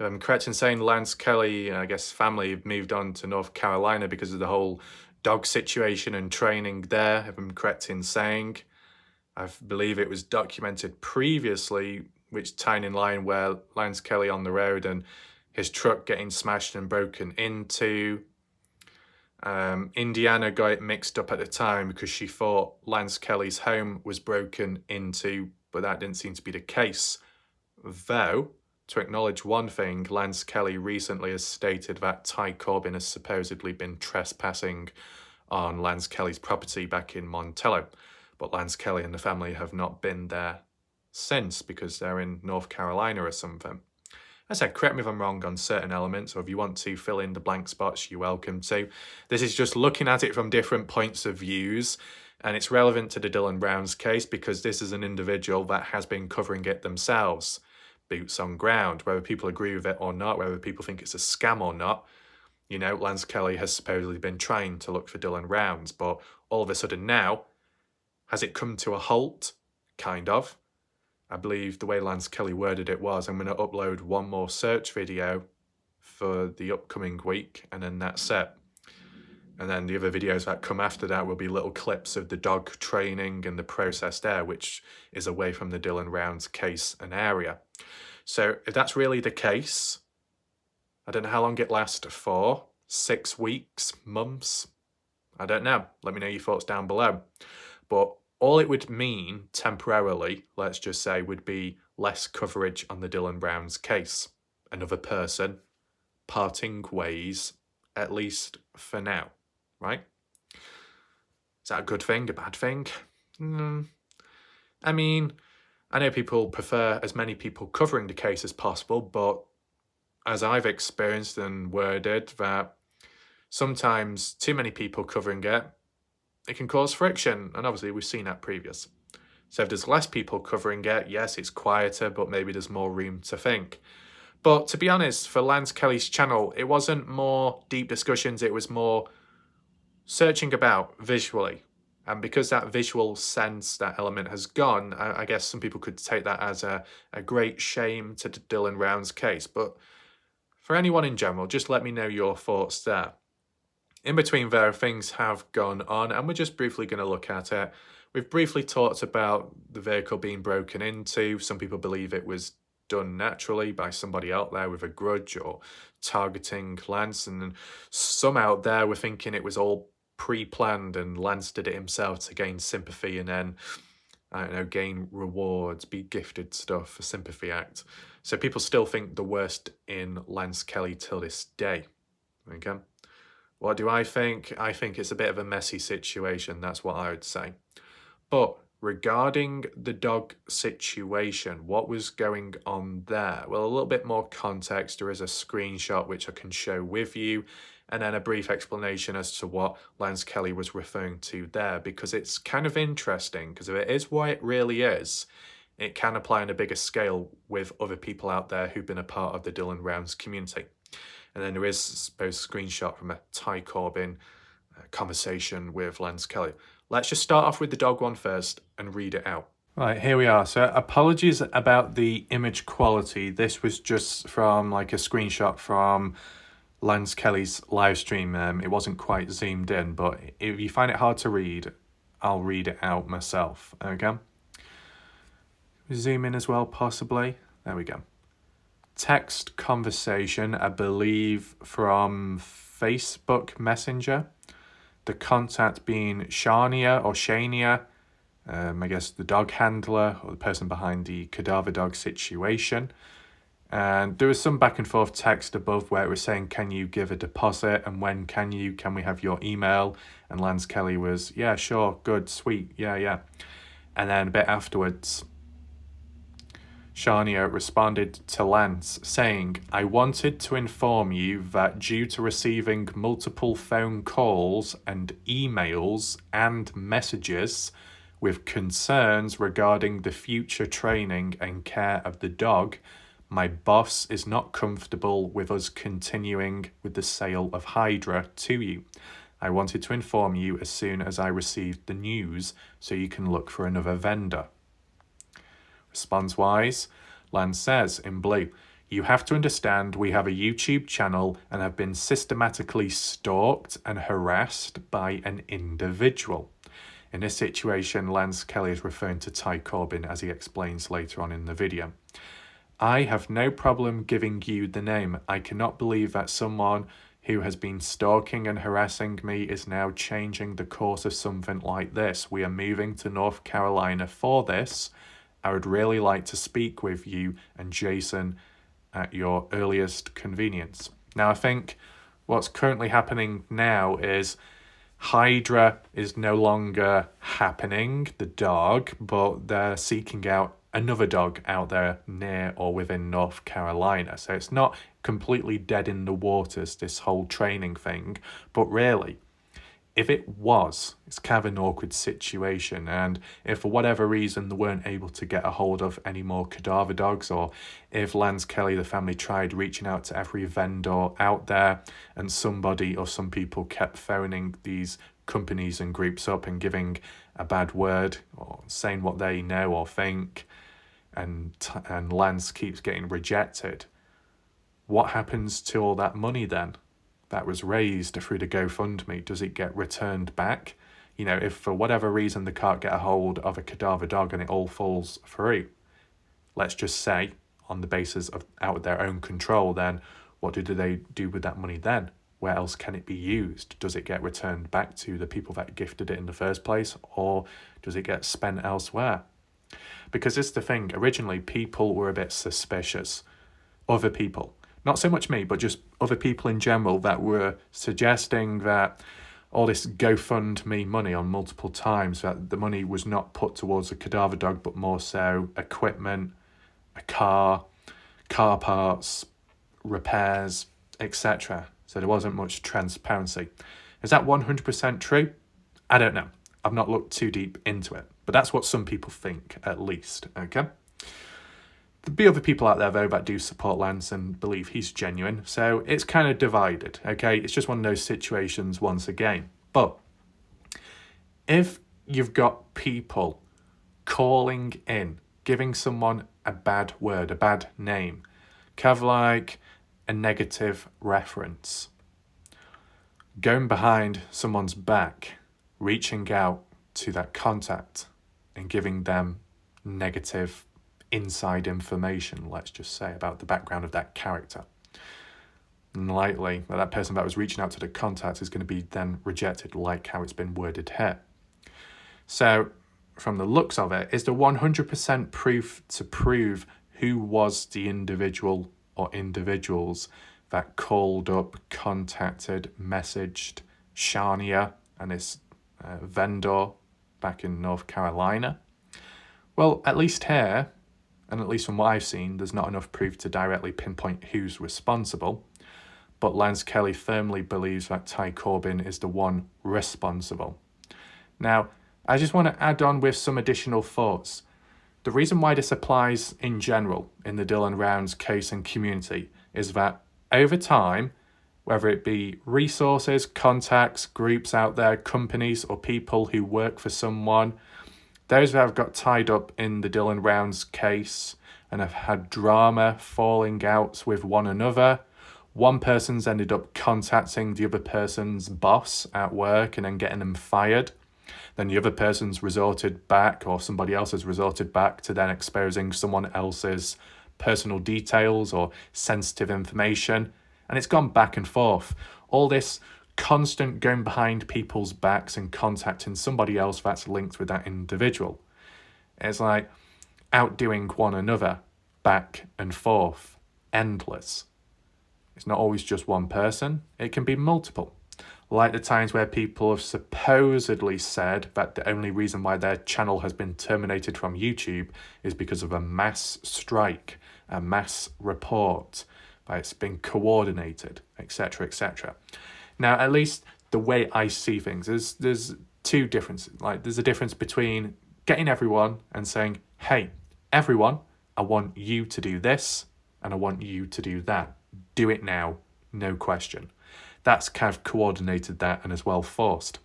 Speaker 1: If I'm correct in saying, Lance Kelly, I guess family moved on to North Carolina because of the whole dog situation and training there, if I'm correct in saying. I believe it was documented previously, which tied in line where Lance Kelly on the road and his truck getting smashed and broken into. Indiana got it mixed up at the time because she thought Lance Kelly's home was broken into, but that didn't seem to be the case. Though, to acknowledge one thing, Lance Kelly recently has stated that Ty Corbin has supposedly been trespassing on Lance Kelly's property back in Montello. But Lance Kelly and the family have not been there since because they're in North Carolina or something. I said, correct me if I'm wrong on certain elements, or if you want to fill in the blank spots, you're welcome to. This is just looking at it from different points of views, and it's relevant to the Dylan Brown's case because this is an individual that has been covering it themselves, boots on ground. Whether people agree with it or not, whether people think it's a scam or not, you know, Lance Kelly has supposedly been trying to look for Dylan Rounds, but all of a sudden now, has it come to a halt? Kind of. I believe the way Lance Kelly worded it was, I'm going to upload one more search video for the upcoming week, and then that's it. And then the other videos that come after that will be little clips of the dog training and the process there, which is away from the Dylan Rounds case and area. So if that's really the case, I don't know how long it lasts for, 6 weeks, months, I don't know. Let me know your thoughts down below. But all it would mean temporarily, let's just say, would be less coverage on the Dylan Brown's case. Another person parting ways, at least for now, right? Is that a good thing, a bad thing? I mean, I know people prefer as many people covering the case as possible, but as I've experienced and worded, that sometimes too many people covering it can cause friction, and obviously we've seen that previous. So if there's less people covering it, yes, it's quieter, but maybe there's more room to think. But to be honest, for Lance Kelly's channel, it wasn't more deep discussions, it was more searching about visually. And because that visual sense, that element has gone, I guess some people could take that as a great shame to Dylan Rounds' case. But for anyone in general, just let me know your thoughts there. In between there, things have gone on, and we're just briefly going to look at it. We've briefly talked about the vehicle being broken into. Some people believe it was done naturally by somebody out there with a grudge or targeting Lance, and some out there were thinking it was all pre-planned and Lance did it himself to gain sympathy and then, I don't know, gain rewards, be gifted stuff, a sympathy act. So people still think the worst in Lance Kelly till this day. Okay. What do I think? I think it's a bit of a messy situation. That's what I would say. But regarding the dog situation, what was going on there? Well, a little bit more context. There is a screenshot which I can show with you, and then a brief explanation as to what Lance Kelly was referring to there, because it's kind of interesting, because if it is what it really is, it can apply on a bigger scale with other people out there who've been a part of the Dylan Rounds community. And then there is, I suppose, a screenshot from a Ty Corbin conversation with Lance Kelly. Let's just start off with the dog one first and read it out. Right, here we are. So apologies about the image quality. This was just from like a screenshot from Lance Kelly's live stream. It wasn't quite zoomed in, but if you find it hard to read, I'll read it out myself. Okay. Zoom in as well, possibly. There we go. Text conversation, I believe, from Facebook Messenger. The contact being Shania or Shania, I guess the dog handler or the person behind the cadaver dog situation. And there was some back and forth text above where it was saying, can you give a deposit? And when can we have your email? And Lance Kelly was, yeah, sure, good, sweet, yeah. And then a bit afterwards, Shania responded to Lance saying, I wanted to inform you that due to receiving multiple phone calls and emails and messages with concerns regarding the future training and care of the dog, my boss is not comfortable with us continuing with the sale of Hydra to you. I wanted to inform you as soon as I received the news so you can look for another vendor. Response-wise, Lance says in blue, you have to understand we have a YouTube channel and have been systematically stalked and harassed by an individual. In this situation, Lance Kelly is referring to Ty Corbin, as he explains later on in the video. I have no problem giving you the name. I cannot believe that someone who has been stalking and harassing me is now changing the course of something like this. We are moving to North Carolina for this. I would really like to speak with you and Jason at your earliest convenience. Now, I think what's currently happening now is Hydra is no longer happening, the dog, but they're seeking out another dog out there near or within North Carolina. So it's not completely dead in the waters, this whole training thing. But really, if it was, it's kind of an awkward situation. And if for whatever reason they weren't able to get a hold of any more cadaver dogs, or if Lance Kelly, the family, tried reaching out to every vendor out there and somebody or some people kept phoning these companies and groups up and giving a bad word or saying what they know or think, and Lance keeps getting rejected, what happens to all that money then that was raised through the GoFundMe? Does it get returned back? You know, if for whatever reason they can't get a hold of a cadaver dog and it all falls through, let's just say on the basis of out of their own control, then what do they do with that money then? Where else can it be used? Does it get returned back to the people that gifted it in the first place, or does it get spent elsewhere? Because it's the thing, originally people were a bit suspicious. Other people, not so much me, but just other people in general, that were suggesting that all this GoFundMe money on multiple times, that the money was not put towards a cadaver dog, but more so equipment, a car parts, repairs, etc. So there wasn't much transparency. Is that 100% true? I don't know. I've not looked too deep into it, but that's what some people think, at least, okay? There'll be other people out there, though, that do support Lance and believe he's genuine, so it's kind of divided, okay? It's just one of those situations once again. But if you've got people calling in, giving someone a bad word, a bad name, kind of like a negative reference, going behind someone's back, reaching out to that contact and giving them negative inside information, let's just say, about the background of that character. And likely that person that was reaching out to the contact is going to be then rejected, like how it's been worded here. So from the looks of it, is there 100% proof to prove who was the individual or individuals that called up, contacted, messaged Shania and his vendor back in North Carolina? Well, at least here, and at least from what I've seen, there's not enough proof to directly pinpoint who's responsible. But Lance Kelly firmly believes that Ty Corbin is the one responsible. Now, I just want to add on with some additional thoughts. The reason why this applies in general in the Dylan Rounds case and community is that over time, whether it be resources, contacts, groups out there, companies, or people who work for someone, those that have got tied up in the Dylan Rounds case and have had drama, falling outs with one another, one person's ended up contacting the other person's boss at work and then getting them fired. Then the other person's resorted back, or somebody else has resorted back to then exposing someone else's personal details or sensitive information. And it's gone back and forth. All this constant going behind people's backs and contacting somebody else that's linked with that individual. It's like outdoing one another, back and forth, endless. It's not always just one person, it can be multiple. Like the times where people have supposedly said that the only reason why their channel has been terminated from YouTube is because of a mass strike, a mass report, that it's been coordinated, etc., etc. Now, at least the way I see things, there's two differences. Like, there's a difference between getting everyone and saying, hey, everyone, I want you to do this and I want you to do that. Do it now, no question. That's kind of coordinated that and as well forced.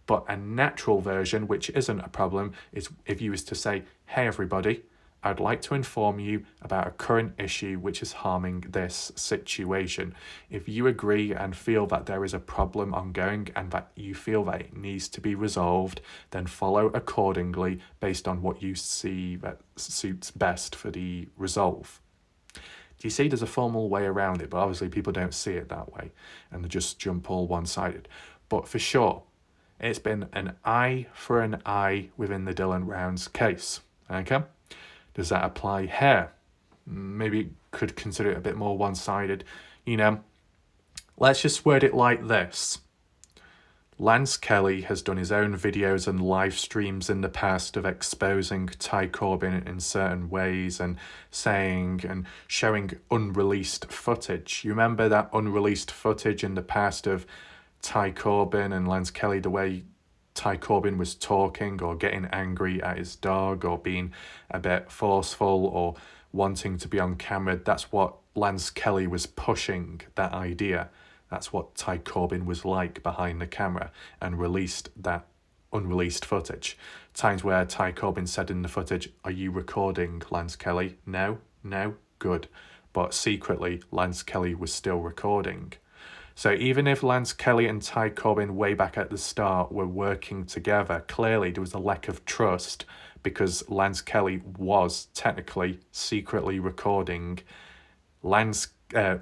Speaker 1: But a natural version, which isn't a problem, is if you was to say, hey, everybody, I'd like to inform you about a current issue which is harming this situation. If you agree and feel that there is a problem ongoing and that you feel that it needs to be resolved, then follow accordingly based on what you see that suits best for the resolve. Do you see there's a formal way around it, but obviously people don't see it that way and they just jump all one-sided. But for sure, it's been an eye for an eye within the Dylan Rounds case, okay? Does that apply here? Maybe could consider it a bit more one-sided. You know, let's just word it like this. Lance Kelly has done his own videos and live streams in the past of exposing Ty Corbin in certain ways and saying and showing unreleased footage. You remember that unreleased footage in the past of Ty Corbin and Lance Kelly, the way Ty Corbin was talking or getting angry at his dog or being a bit forceful or wanting to be on camera? That's what Lance Kelly was pushing, that idea. That's what Ty Corbin was like behind the camera, and released that unreleased footage. Times where Ty Corbin said in the footage, "Are you recording, Lance Kelly?" No, good. But secretly, Lance Kelly was still recording. So even if Lance Kelly and Ty Corbin way back at the start were working together, clearly there was a lack of trust because Lance Kelly was technically secretly recording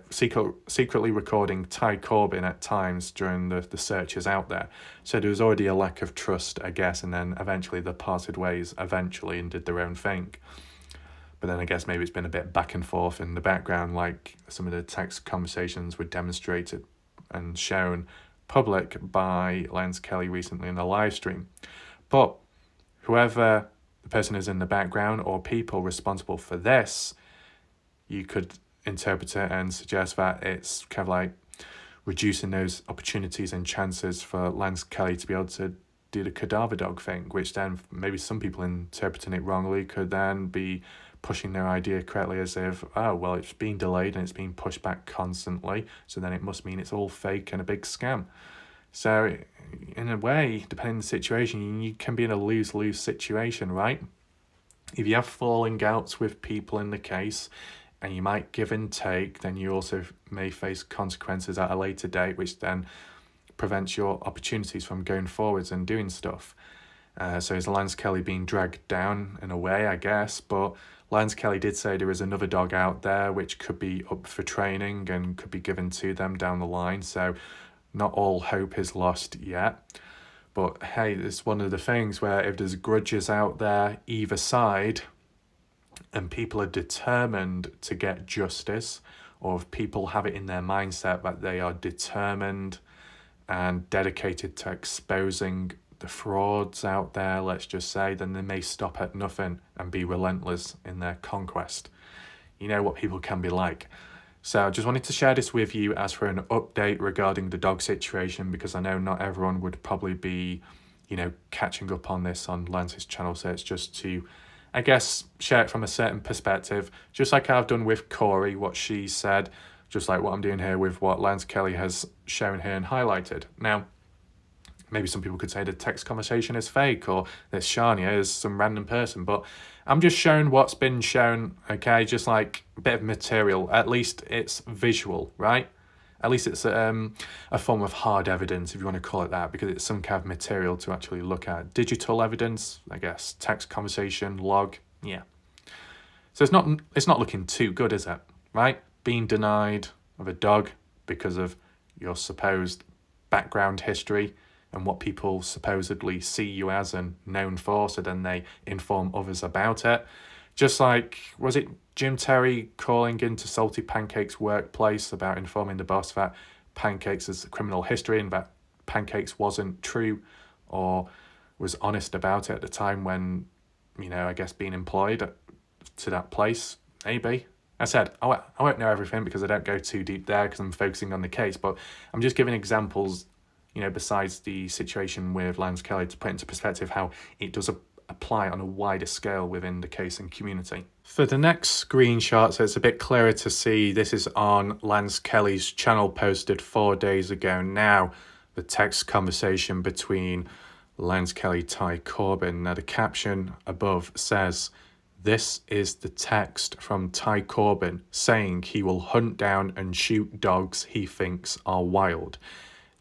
Speaker 1: secretly recording Ty Corbin at times during the searches out there. So there was already a lack of trust, I guess, and then eventually they parted ways eventually and did their own thing. But then I guess maybe it's been a bit back and forth in the background, like some of the text conversations were demonstrated and shown public by Lance Kelly recently in a live stream. But whoever the person is in the background or people responsible for this, you could interpret it and suggest that it's kind of like reducing those opportunities and chances for Lance Kelly to be able to do the cadaver dog thing, which then maybe some people interpreting it wrongly could then be pushing their idea correctly as if, oh, well, it's been delayed and it's been pushed back constantly, so then it must mean it's all fake and a big scam. So in a way, depending on the situation, you can be in a lose-lose situation, right? If you have falling outs with people in the case, and you might give and take, then you also may face consequences at a later date, which then prevents your opportunities from going forwards and doing stuff. So is Lance Kelly being dragged down in a way, I guess, but Lance Kelly did say there is another dog out there which could be up for training and could be given to them down the line, so not all hope is lost yet. But hey, it's one of the things where if there's grudges out there, either side, and people are determined to get justice, or if people have it in their mindset that they are determined and dedicated to exposing the frauds out there, let's just say, then they may stop at nothing and be relentless in their conquest. You know what people can be like. So I just wanted to share this with you as for an update regarding the dog situation, because I know not everyone would probably be, catching up on this on Lance's channel. So it's just to, I guess, share it from a certain perspective, just like I've done with Corey, what she said, just like what I'm doing here with what Lance Kelly has shown here and highlighted. Now, maybe some people could say the text conversation is fake or that Shania is some random person, but I'm just showing what's been shown, okay? Just like a bit of material. At least it's visual, right? At least it's a form of hard evidence, if you want to call it that, because it's some kind of material to actually look at. Digital evidence, I guess, text conversation, log, yeah. So it's not looking too good, is it? Right? Being denied of a dog because of your supposed background history and what people supposedly see you as and known for, so then they inform others about it. Just like, was it Jim Terry calling into Salty Pancake's workplace about informing the boss that Pancakes is a criminal history and that Pancakes wasn't true or was honest about it at the time when, I guess being employed to that place, maybe. I said, I won't know everything because I don't go too deep there because I'm focusing on the case, but I'm just giving examples, besides the situation with Lance Kelly, to put into perspective how it does apply on a wider scale within the case and community. For the next screenshot, so it's a bit clearer to see, this is on Lance Kelly's channel, posted 4 days ago now, the text conversation between Lance Kelly, Ty Corbin. Now the caption above says, "This is the text from Ty Corbin saying he will hunt down and shoot dogs he thinks are wild.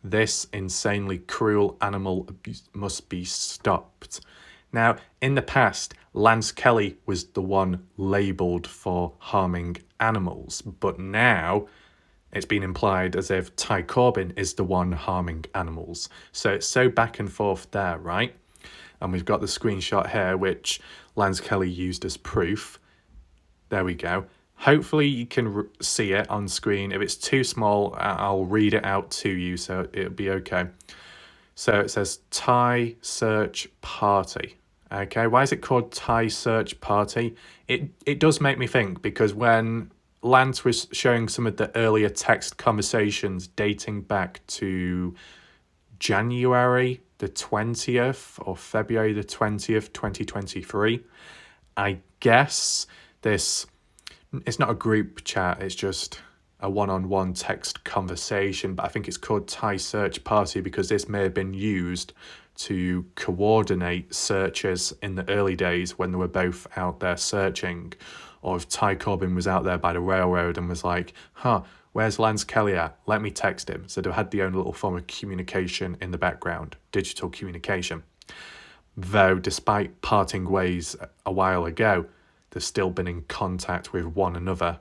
Speaker 1: This insanely cruel animal abuse must be stopped." Now, in the past, Lance Kelly was the one labelled for harming animals, but now it's been implied as if Ty Corbin is the one harming animals. So it's so back and forth there, right? And we've got the screenshot here, which Lance Kelly used as proof. There we go. Hopefully you can see it on screen. If it's too small, I'll read it out to you, so it'll be okay. So it says Thai search party. Okay, why is it called Thai search party? It does make me think, because when Lance was showing some of the earlier text conversations dating back to January the 20th or February the 20th, 2023, I guess this, it's not a group chat, it's just a one-on-one text conversation, but I think it's called Thai search party because this may have been used to coordinate searches in the early days when they were both out there searching, or if Ty Corbin was out there by the railroad and was like, where's Lance Kelly at? Let me text him. So they had their own little form of communication in the background, digital communication. Though, despite parting ways a while ago, they've still been in contact with one another.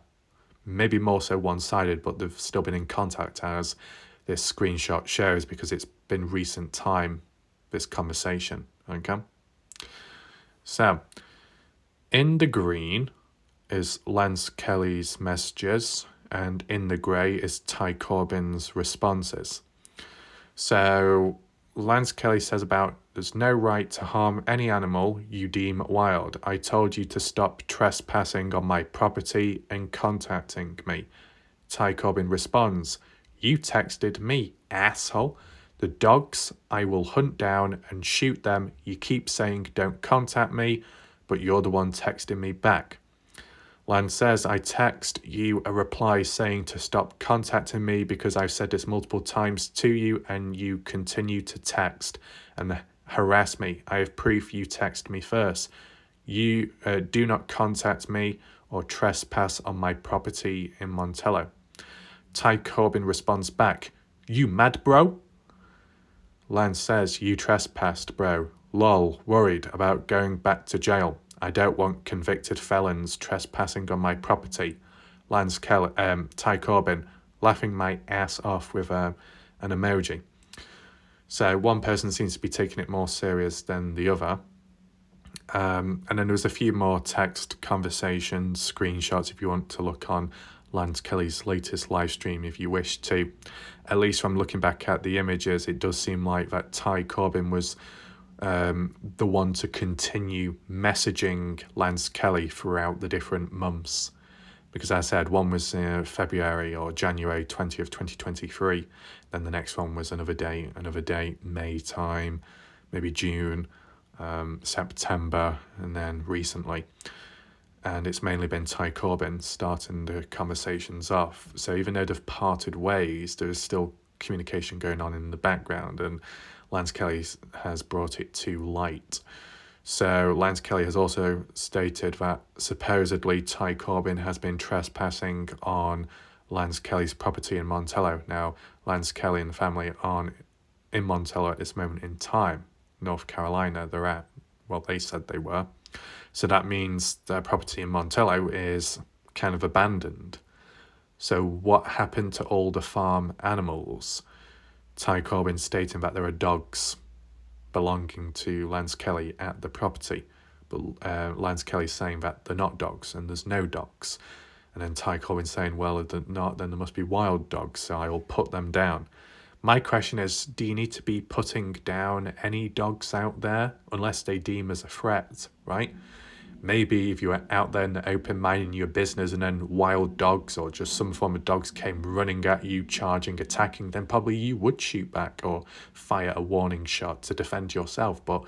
Speaker 1: Maybe more so one-sided, but they've still been in contact, as this screenshot shows, because it's been recent time, this conversation. Okay? So, in the green is Lance Kelly's messages, and in the grey is Ty Corbin's responses. So Lance Kelly says about, there's no right to harm any animal you deem wild. I told you to stop trespassing on my property and contacting me. Ty Corbin responds, you texted me, asshole. The dogs I will hunt down and shoot them. You keep saying don't contact me, but you're the one texting me back. Lance says, I text you a reply saying to stop contacting me because I've said this multiple times to you and you continue to text and harass me. I have proof you text me first. You do not contact me or trespass on my property in Montello. Ty Corbin responds back, you mad, bro? Lance says, you trespassed, bro. Lol, worried about going back to jail. I don't want convicted felons trespassing on my property. Ty Corbin, laughing my ass off with an emoji. So one person seems to be taking it more serious than the other. And then there was a few more text conversations, screenshots, if you want to look on Lance Kelly's latest live stream if you wish to. At least from looking back at the images, it does seem like that Ty Corbin was the one to continue messaging Lance Kelly throughout the different months. Because as I said, one was February or January 20th, 2023. Then the next one was another date, May time, maybe June, September, and then recently. And it's mainly been Ty Corbin starting the conversations off. So even though they've parted ways, there is still communication going on in the background, and Lance Kelly has brought it to light. So Lance Kelly has also stated that supposedly Ty Corbin has been trespassing on Lance Kelly's property in Montello. Now, Lance Kelly and the family aren't in Montello at this moment in time. North Carolina, they're at. Well, they said they were. So that means their property in Montello is kind of abandoned. So what happened to all the farm animals? Ty Corbin stating that there are dogs belonging to Lance Kelly at the property, but Lance Kelly's saying that they're not dogs and there's no dogs. And then Ty Corbin saying, well, if they're not, then there must be wild dogs, so I will put them down. My question is, do you need to be putting down any dogs out there unless they deem as a threat, right? Maybe if you were out there in the open minding your business and then wild dogs or just some form of dogs came running at you, charging, attacking, then probably you would shoot back or fire a warning shot to defend yourself. But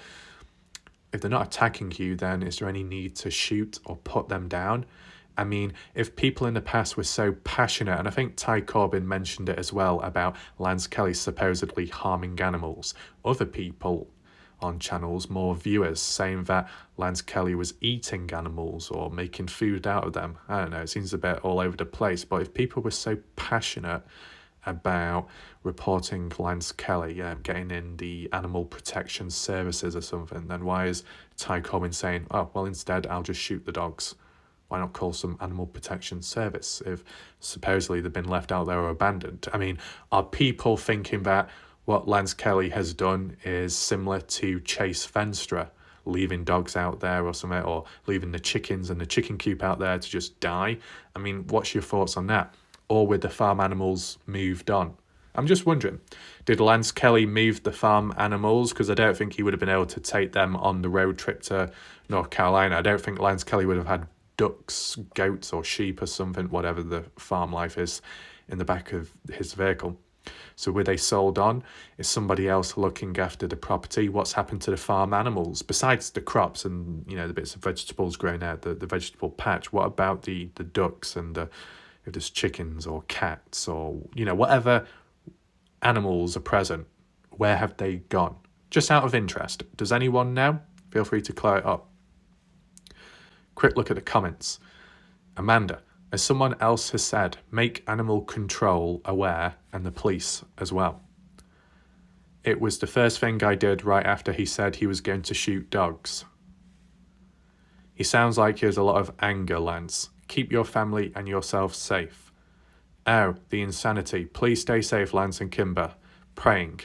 Speaker 1: if they're not attacking you, then is there any need to shoot or put them down? I mean, if people in the past were so passionate, and I think Ty Corbin mentioned it as well about Lance Kelly supposedly harming animals, other people on channels, more viewers, saying that Lance Kelly was eating animals or making food out of them. I don't know, it seems a bit all over the place. But if people were so passionate about reporting Lance Kelly, getting in the animal protection services or something, then why is Ty Corbin saying, oh, well, instead I'll just shoot the dogs? Why not call some animal protection service if supposedly they've been left out there or abandoned? I mean, are people thinking that what Lance Kelly has done is similar to Chase Venstra, leaving dogs out there or something, or leaving the chickens and the chicken coop out there to just die? I mean, what's your thoughts on that? Or with the farm animals moved on? I'm just wondering, did Lance Kelly move the farm animals? Because I don't think he would have been able to take them on the road trip to North Carolina. I don't think Lance Kelly would have had ducks, goats, or sheep or something, whatever the farm life is, in the back of his vehicle. So were they sold on? Is somebody else looking after the property? What's happened to the farm animals? Besides the crops and, you know, the bits of vegetables growing out, the vegetable patch, what about the ducks and if there's chickens or cats or, you know, whatever animals are present, where have they gone? Just out of interest, does anyone know? Feel free to clear it up. Quick look at the comments. Amanda, as someone else has said, make animal control aware and the police as well. It was the first thing I did right after he said he was going to shoot dogs. He sounds like he has a lot of anger, Lance. Keep your family and yourself safe. Oh, the insanity. Please stay safe, Lance and Kimber. Praying.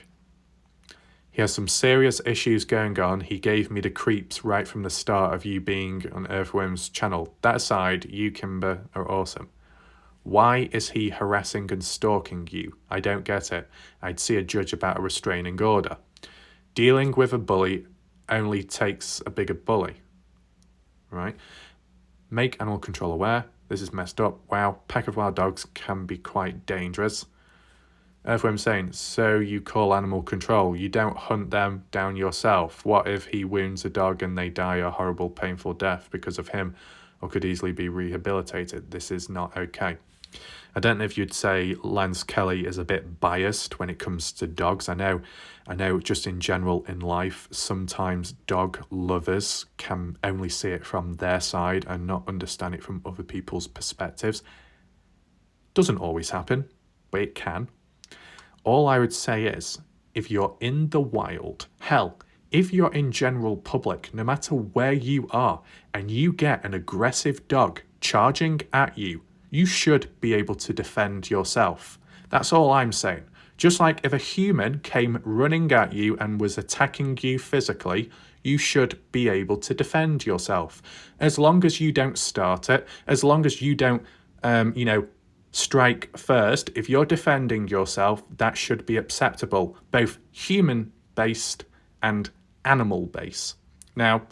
Speaker 1: He has some serious issues going on. He gave me the creeps right from the start of you being on Earthworm's channel. That aside, you, Kimber, are awesome. Why is he harassing and stalking you? I don't get it. I'd see a judge about a restraining order. Dealing with a bully only takes a bigger bully. Right? Make animal control aware. This is messed up. Wow, pack of wild dogs can be quite dangerous. Earthworm saying, so you call animal control. You don't hunt them down yourself. What if he wounds a dog and they die a horrible, painful death because of him or could easily be rehabilitated? This is not okay. I don't know if you'd say Lance Kelly is a bit biased when it comes to dogs. I know just in general in life, sometimes dog lovers can only see it from their side and not understand it from other people's perspectives. Doesn't always happen, but it can. All I would say is, if you're in the wild, hell, if you're in general public, no matter where you are, and you get an aggressive dog charging at you, you should be able to defend yourself. That's all I'm saying. Just like if a human came running at you and was attacking you physically, you should be able to defend yourself. As long as you don't start it, as long as you don't, strike first, if you're defending yourself, that should be acceptable, both human-based and animal-based. Now,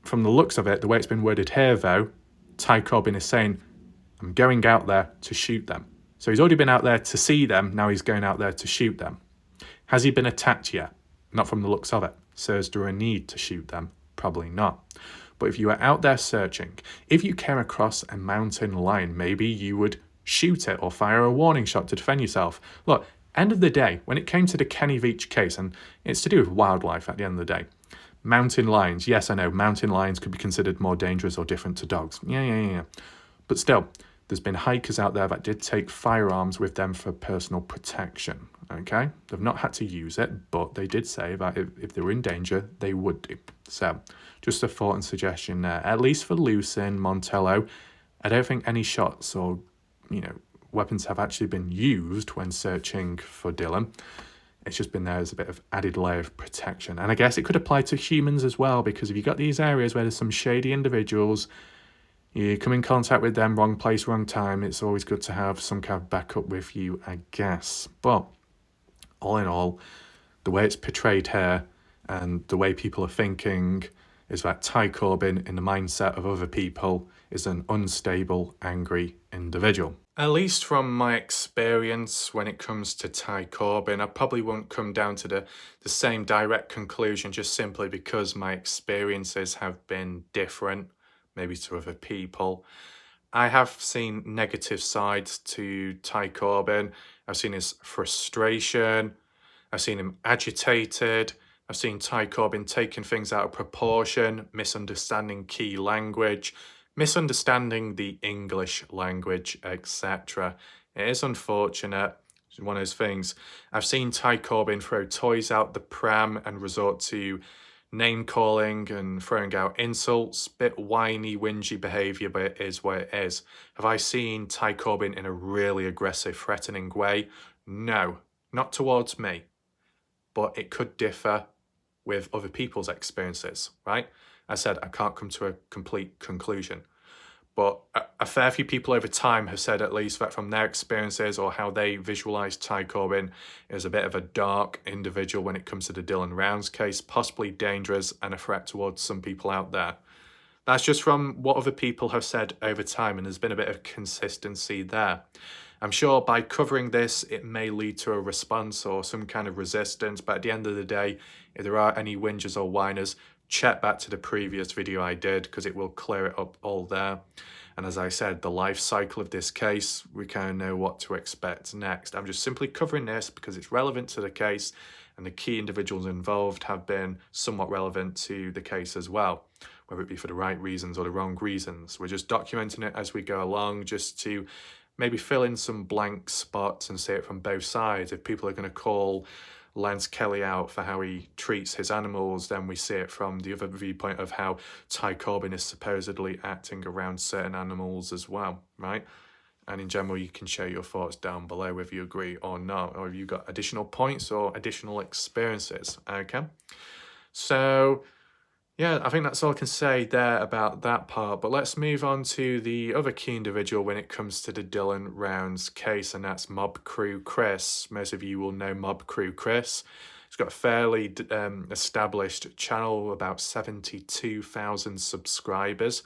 Speaker 1: from the looks of it, the way it's been worded here, though, Ty Corbin is saying, I'm going out there to shoot them. So he's already been out there to see them, now he's going out there to shoot them. Has he been attacked yet? Not from the looks of it. So is there a need to shoot them? Probably not. But if you are out there searching, if you came across a mountain lion, maybe you would shoot it or fire a warning shot to defend yourself. Look, end of the day, when it came to the Kenny Veach case, and it's to do with wildlife at the end of the day, mountain lions, yes, I know, mountain lions could be considered more dangerous or different to dogs. Yeah. But still, there's been hikers out there that did take firearms with them for personal protection, okay? They've not had to use it, but they did say that if they were in danger, they would do. So, just a thought and suggestion there. At least for Lucin, Montello, I don't think any shots or, weapons have actually been used when searching for Dylan. It's just been there as a bit of added layer of protection. And I guess it could apply to humans as well, because if you've got these areas where there's some shady individuals, you come in contact with them, wrong place, wrong time, it's always good to have some kind of backup with you, I guess. But all in all, the way it's portrayed here and the way people are thinking is that Ty Corbin, in the mindset of other people, is an unstable, angry individual. At least from my experience when it comes to Ty Corbin, I probably won't come down to the same direct conclusion just simply because my experiences have been different, maybe to other people. I have seen negative sides to Ty Corbin. I've seen his frustration. I've seen him agitated. I've seen Ty Corbin taking things out of proportion, misunderstanding key language, misunderstanding the English language, etc. It is unfortunate. It's one of those things. I've seen Ty Corbin throw toys out the pram and resort to name calling and throwing out insults, bit whiny, whingy behaviour, but it is what it is. Have I seen Ty Corbin in a really aggressive, threatening way? No, not towards me, but it could differ with other people's experiences, right? I said I can't come to a complete conclusion. But a fair few people over time have said, at least, that from their experiences or how they visualise Ty Corbin as a bit of a dark individual when it comes to the Dylan Rounds case, possibly dangerous and a threat towards some people out there. That's just from what other people have said over time, and there's been a bit of consistency there. I'm sure by covering this, it may lead to a response or some kind of resistance, but at the end of the day, if there are any whingers or whiners, check back to the previous video I did, because it will clear it up all there. And as I said, the life cycle of this case, we kind of know what to expect next. I'm just simply covering this because it's relevant to the case, and the key individuals involved have been somewhat relevant to the case as well, whether it be for the right reasons or the wrong reasons. We're just documenting it as we go along, just to maybe fill in some blank spots and see it from both sides. If people are going to call Lance Kelly out for how he treats his animals, then we see it from the other viewpoint of how Ty Corbin is supposedly acting around certain animals as well, right? And in general, you can share your thoughts down below whether you agree or not, or if you've got additional points or additional experiences, okay? So yeah, I think that's all I can say there about that part. But let's move on to the other key individual when it comes to the Dylan Rounds case, and that's Mob Crew Chris. Most of you will know Mob Crew Chris. He's got a fairly established channel, about 72,000 subscribers.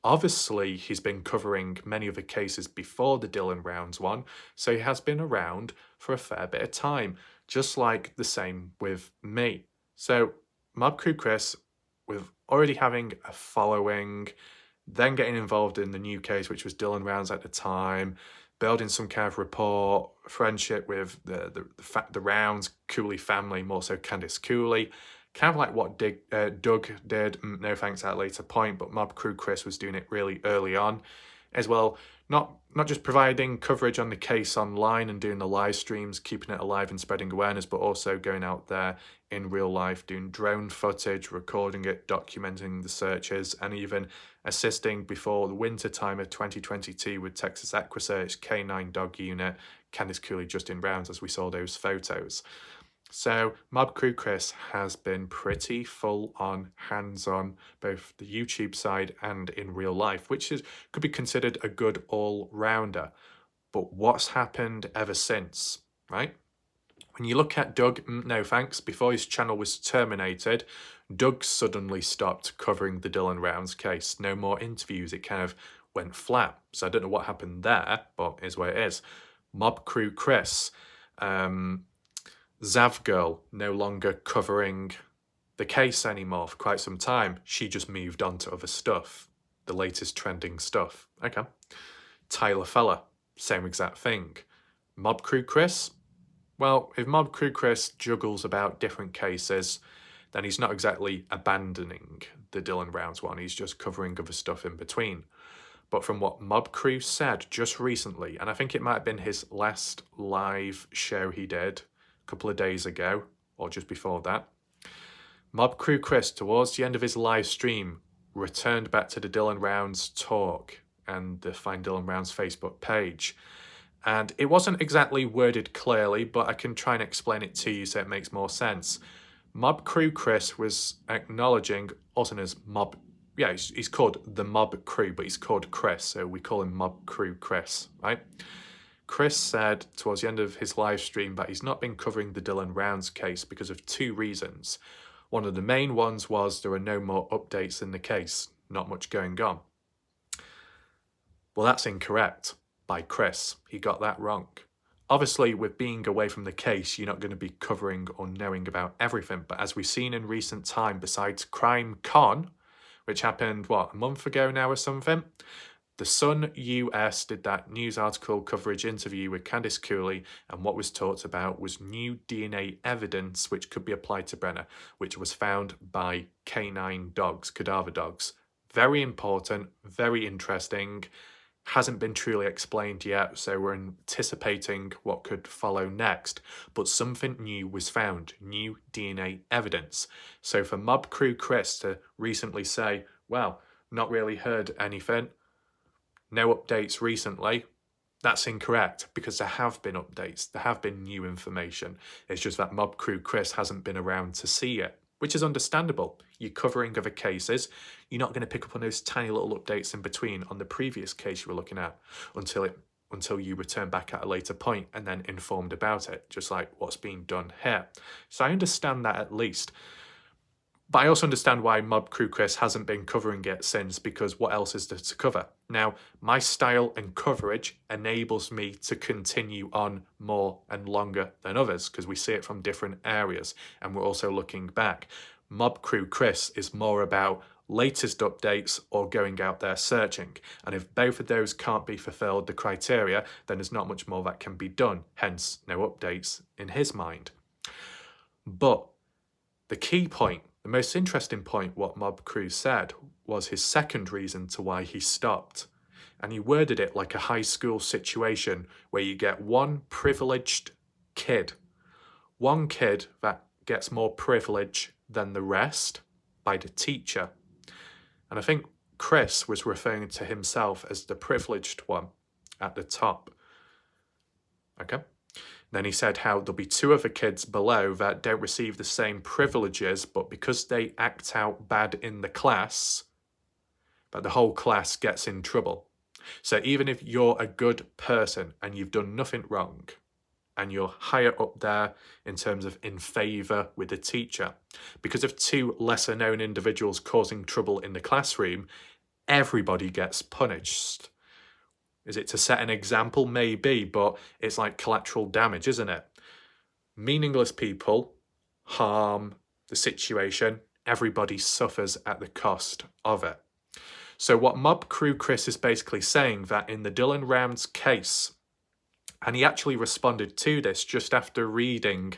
Speaker 1: Obviously, he's been covering many of the cases before the Dylan Rounds one, so he has been around for a fair bit of time, just like the same with me. So Mob Crew Chris, with already having a following, then getting involved in the new case, which was Dylan Rounds at the time, building some kind of rapport, friendship with the Rounds Cooley family, more so Candice Cooley, kind of like what Doug did, no thanks at a later point, but Mob Crew Chris was doing it really early on as well. Not just providing coverage on the case online and doing the live streams, keeping it alive and spreading awareness, but also going out there in real life, doing drone footage, recording it, documenting the searches, and even assisting before the winter time of 2022 with Texas Equisearch K9 Dog Unit, Candice Cooley just in Rounds, as we saw those photos. So Mob Crew Chris has been pretty full on, hands-on, both the YouTube side and in real life, which could be considered a good all-rounder. But what's happened ever since, right? When you look at Doug, no thanks, before his channel was terminated, Doug suddenly stopped covering the Dylan Rounds case. No more interviews, it kind of went flat. So I don't know what happened there, but here's where it is. Mob Crew Chris, Zav Girl, no longer covering the case anymore for quite some time. She just moved on to other stuff, the latest trending stuff. Okay. Tyler Feller, same exact thing. Mob Crew Chris, well, if Mob Crew Chris juggles about different cases, then he's not exactly abandoning the Dylan Rounds one, he's just covering other stuff in between. But from what Mob Crew said just recently, and I think it might have been his last live show he did a couple of days ago, or just before that, Mob Crew Chris, towards the end of his live stream, returned back to the Dylan Rounds talk and the Find Dylan Rounds Facebook page. And it wasn't exactly worded clearly, but I can try and explain it to you so it makes more sense. Mob Crew Chris was acknowledging, also known as Mob, yeah, he's called the Mob Crew, but he's called Chris, so we call him Mob Crew Chris, right? Chris said towards the end of his live stream that he's not been covering the Dylan Rounds case because of two reasons. One of the main ones was there are no more updates in the case, not much going on. Well, that's incorrect by Chris. He got that wrong. Obviously, with being away from the case, you're not going to be covering or knowing about everything, but as we've seen in recent time, besides Crime Con, which happened, what, a month ago now or something? The Sun US did that news article coverage interview with Candice Cooley, and what was talked about was new DNA evidence which could be applied to Brenner, which was found by canine dogs, cadaver dogs. Very important, very interesting. Hasn't been truly explained yet, so we're anticipating what could follow next. But something new was found, new DNA evidence. So for Mob Crew Chris to recently say, well, not really heard anything, no updates recently, that's incorrect, because there have been updates, there have been new information. It's just that Mob Crew Chris hasn't been around to see it. which is understandable. You're covering other cases. You're not going to pick up on those tiny little updates in between on the previous case you were looking at until you return back at a later point and then informed about it, just like what's being done here. So I understand that at least. But I also understand why Mob Crew Chris hasn't been covering it since, because what else is there to cover? Now, my style and coverage enables me to continue on more and longer than others, because we see it from different areas, and we're also looking back. Mob Crew Chris is more about latest updates or going out there searching. And if both of those can't be fulfilled, the criteria, then there's not much more that can be done, hence no updates in his mind. But the key point, the most interesting point, what Mob Crew said, was his second reason to why he stopped. And he worded it like a high school situation where you get one privileged kid, one kid that gets more privilege than the rest by the teacher. And I think Chris was referring to himself as the privileged one at the top. Okay? Then he said how there'll be two other kids below that don't receive the same privileges, but because they act out bad in the class, that the whole class gets in trouble. So even if you're a good person and you've done nothing wrong, and you're higher up there in terms of in favour with the teacher, because of two lesser known individuals causing trouble in the classroom, everybody gets punished. Is it to set an example? Maybe, but it's like collateral damage, isn't it? Meaningless people harm the situation. Everybody suffers at the cost of it. So what Mob Crew Chris is basically saying, that in the Dylan Rounds case, and he actually responded to this just after reading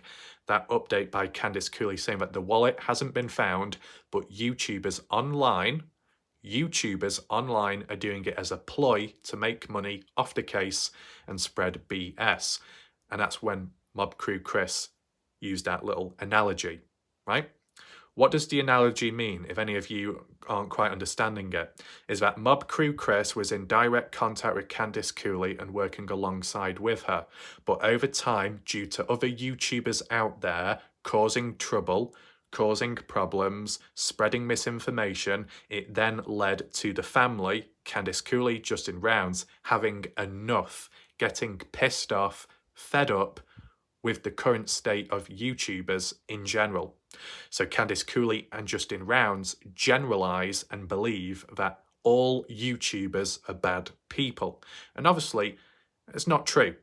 Speaker 1: that update by Candice Cooley saying that the wallet hasn't been found, but YouTubers online are doing it as a ploy to make money off the case and spread BS. And that's when Mob Crew Chris used that little analogy, right? What does the analogy mean, if any of you aren't quite understanding it? Is that Mob Crew Chris was in direct contact with Candice Cooley and working alongside with her. But over time, due to other YouTubers out there causing trouble, causing problems, spreading misinformation, it then led to the family, Candice Cooley, Justin Rounds, having enough, getting pissed off, fed up with the current state of YouTubers in general. So Candice Cooley and Justin Rounds generalise and believe that all YouTubers are bad people. And obviously, it's not true,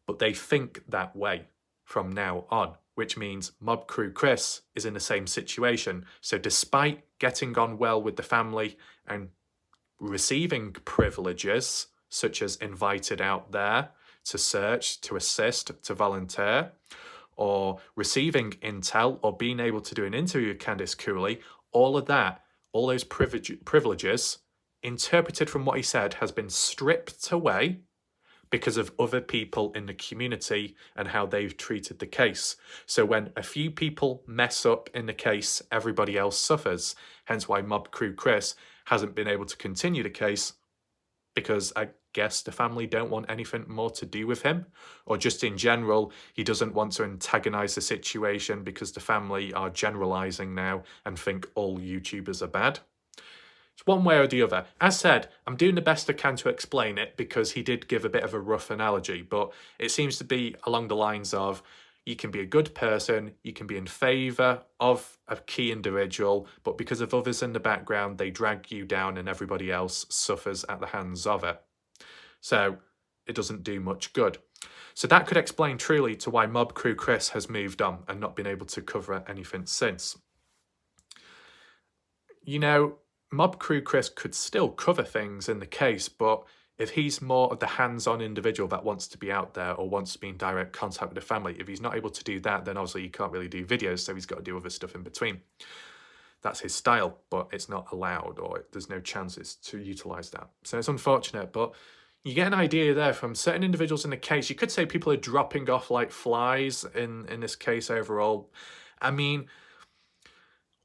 Speaker 1: but they think that way from now on, which means Mob Crew Chris is in the same situation. So despite getting on well with the family and receiving privileges, such as invited out there to search, to assist, to volunteer, or receiving intel, or being able to do an interview with Candice Cooley, all of that, all those privileges, interpreted from what he said, has been stripped away because of other people in the community and how they've treated the case. So when a few people mess up in the case, everybody else suffers. Hence why Mob Crew Chris hasn't been able to continue the case, because I guess the family don't want anything more to do with him, or just in general, he doesn't want to antagonize the situation because the family are generalizing now and think all YouTubers are bad. It's one way or the other. As said, I'm doing the best I can to explain it because he did give a bit of a rough analogy, but it seems to be along the lines of you can be a good person, you can be in favour of a key individual, but because of others in the background, they drag you down and everybody else suffers at the hands of it. So it doesn't do much good. So that could explain truly to why Mob Crew Chris has moved on and not been able to cover anything since. You know, Mob Crew Chris could still cover things in the case, but if he's more of the hands-on individual that wants to be out there or wants to be in direct contact with the family, if he's not able to do that, then obviously he can't really do videos, so he's got to do other stuff in between. That's his style, but it's not allowed, or there's no chances to utilise that. So it's unfortunate, but you get an idea there from certain individuals in the case. You could say people are dropping off like flies in this case overall. I mean,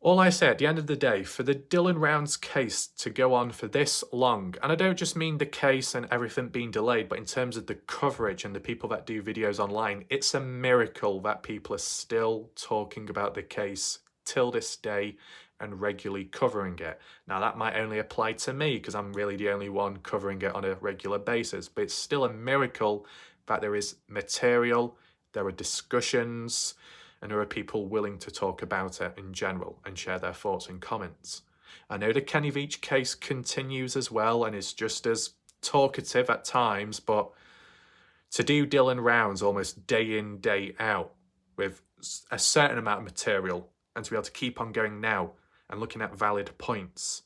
Speaker 1: all I say at the end of the day, for the Dylan Rounds case to go on for this long, and I don't just mean the case and everything being delayed, but in terms of the coverage and the people that do videos online, it's a miracle that people are still talking about the case till this day and regularly covering it. Now, that might only apply to me because I'm really the only one covering it on a regular basis, but it's still a miracle that there is material, there are discussions, and there are people willing to talk about it in general and share their thoughts and comments. I know the Kenny Veach case continues as well and is just as talkative at times, but to do Dylan rounds almost day in, day out with a certain amount of material and to be able to keep on going now and looking at valid points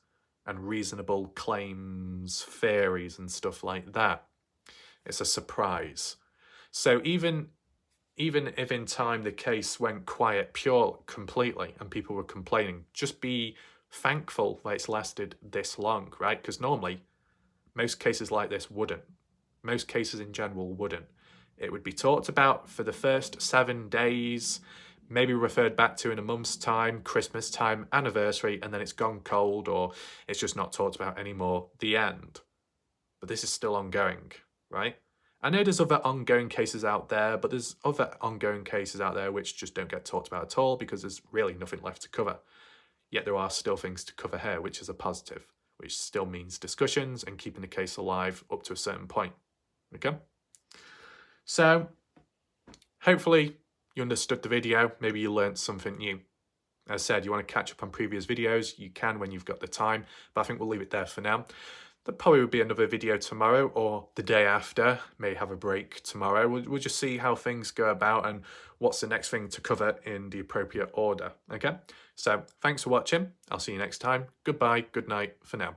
Speaker 1: and reasonable claims, theories and stuff like that, it's a surprise. So even if in time the case went quiet completely and people were complaining, just be thankful that it's lasted this long, right? Because normally most cases like this wouldn't. Most cases in general wouldn't. It would be talked about for the first 7 days, maybe referred back to in a month's time, Christmas time, anniversary, and then it's gone cold or it's just not talked about anymore, the end. But this is still ongoing, right? I know there's other ongoing cases out there, but there's other ongoing cases out there which just don't get talked about at all because there's really nothing left to cover. Yet there are still things to cover here, which is a positive, which still means discussions and keeping the case alive up to a certain point. Okay? So, hopefully you understood the video. Maybe you learned something new. As I said, you want to catch up on previous videos, you can when you've got the time, but I think we'll leave it there for now. There probably will be another video tomorrow or the day after. May have a break tomorrow. We'll just see how things go about and what's the next thing to cover in the appropriate order. Okay? So, thanks for watching. I'll see you next time. Goodbye, good night for now.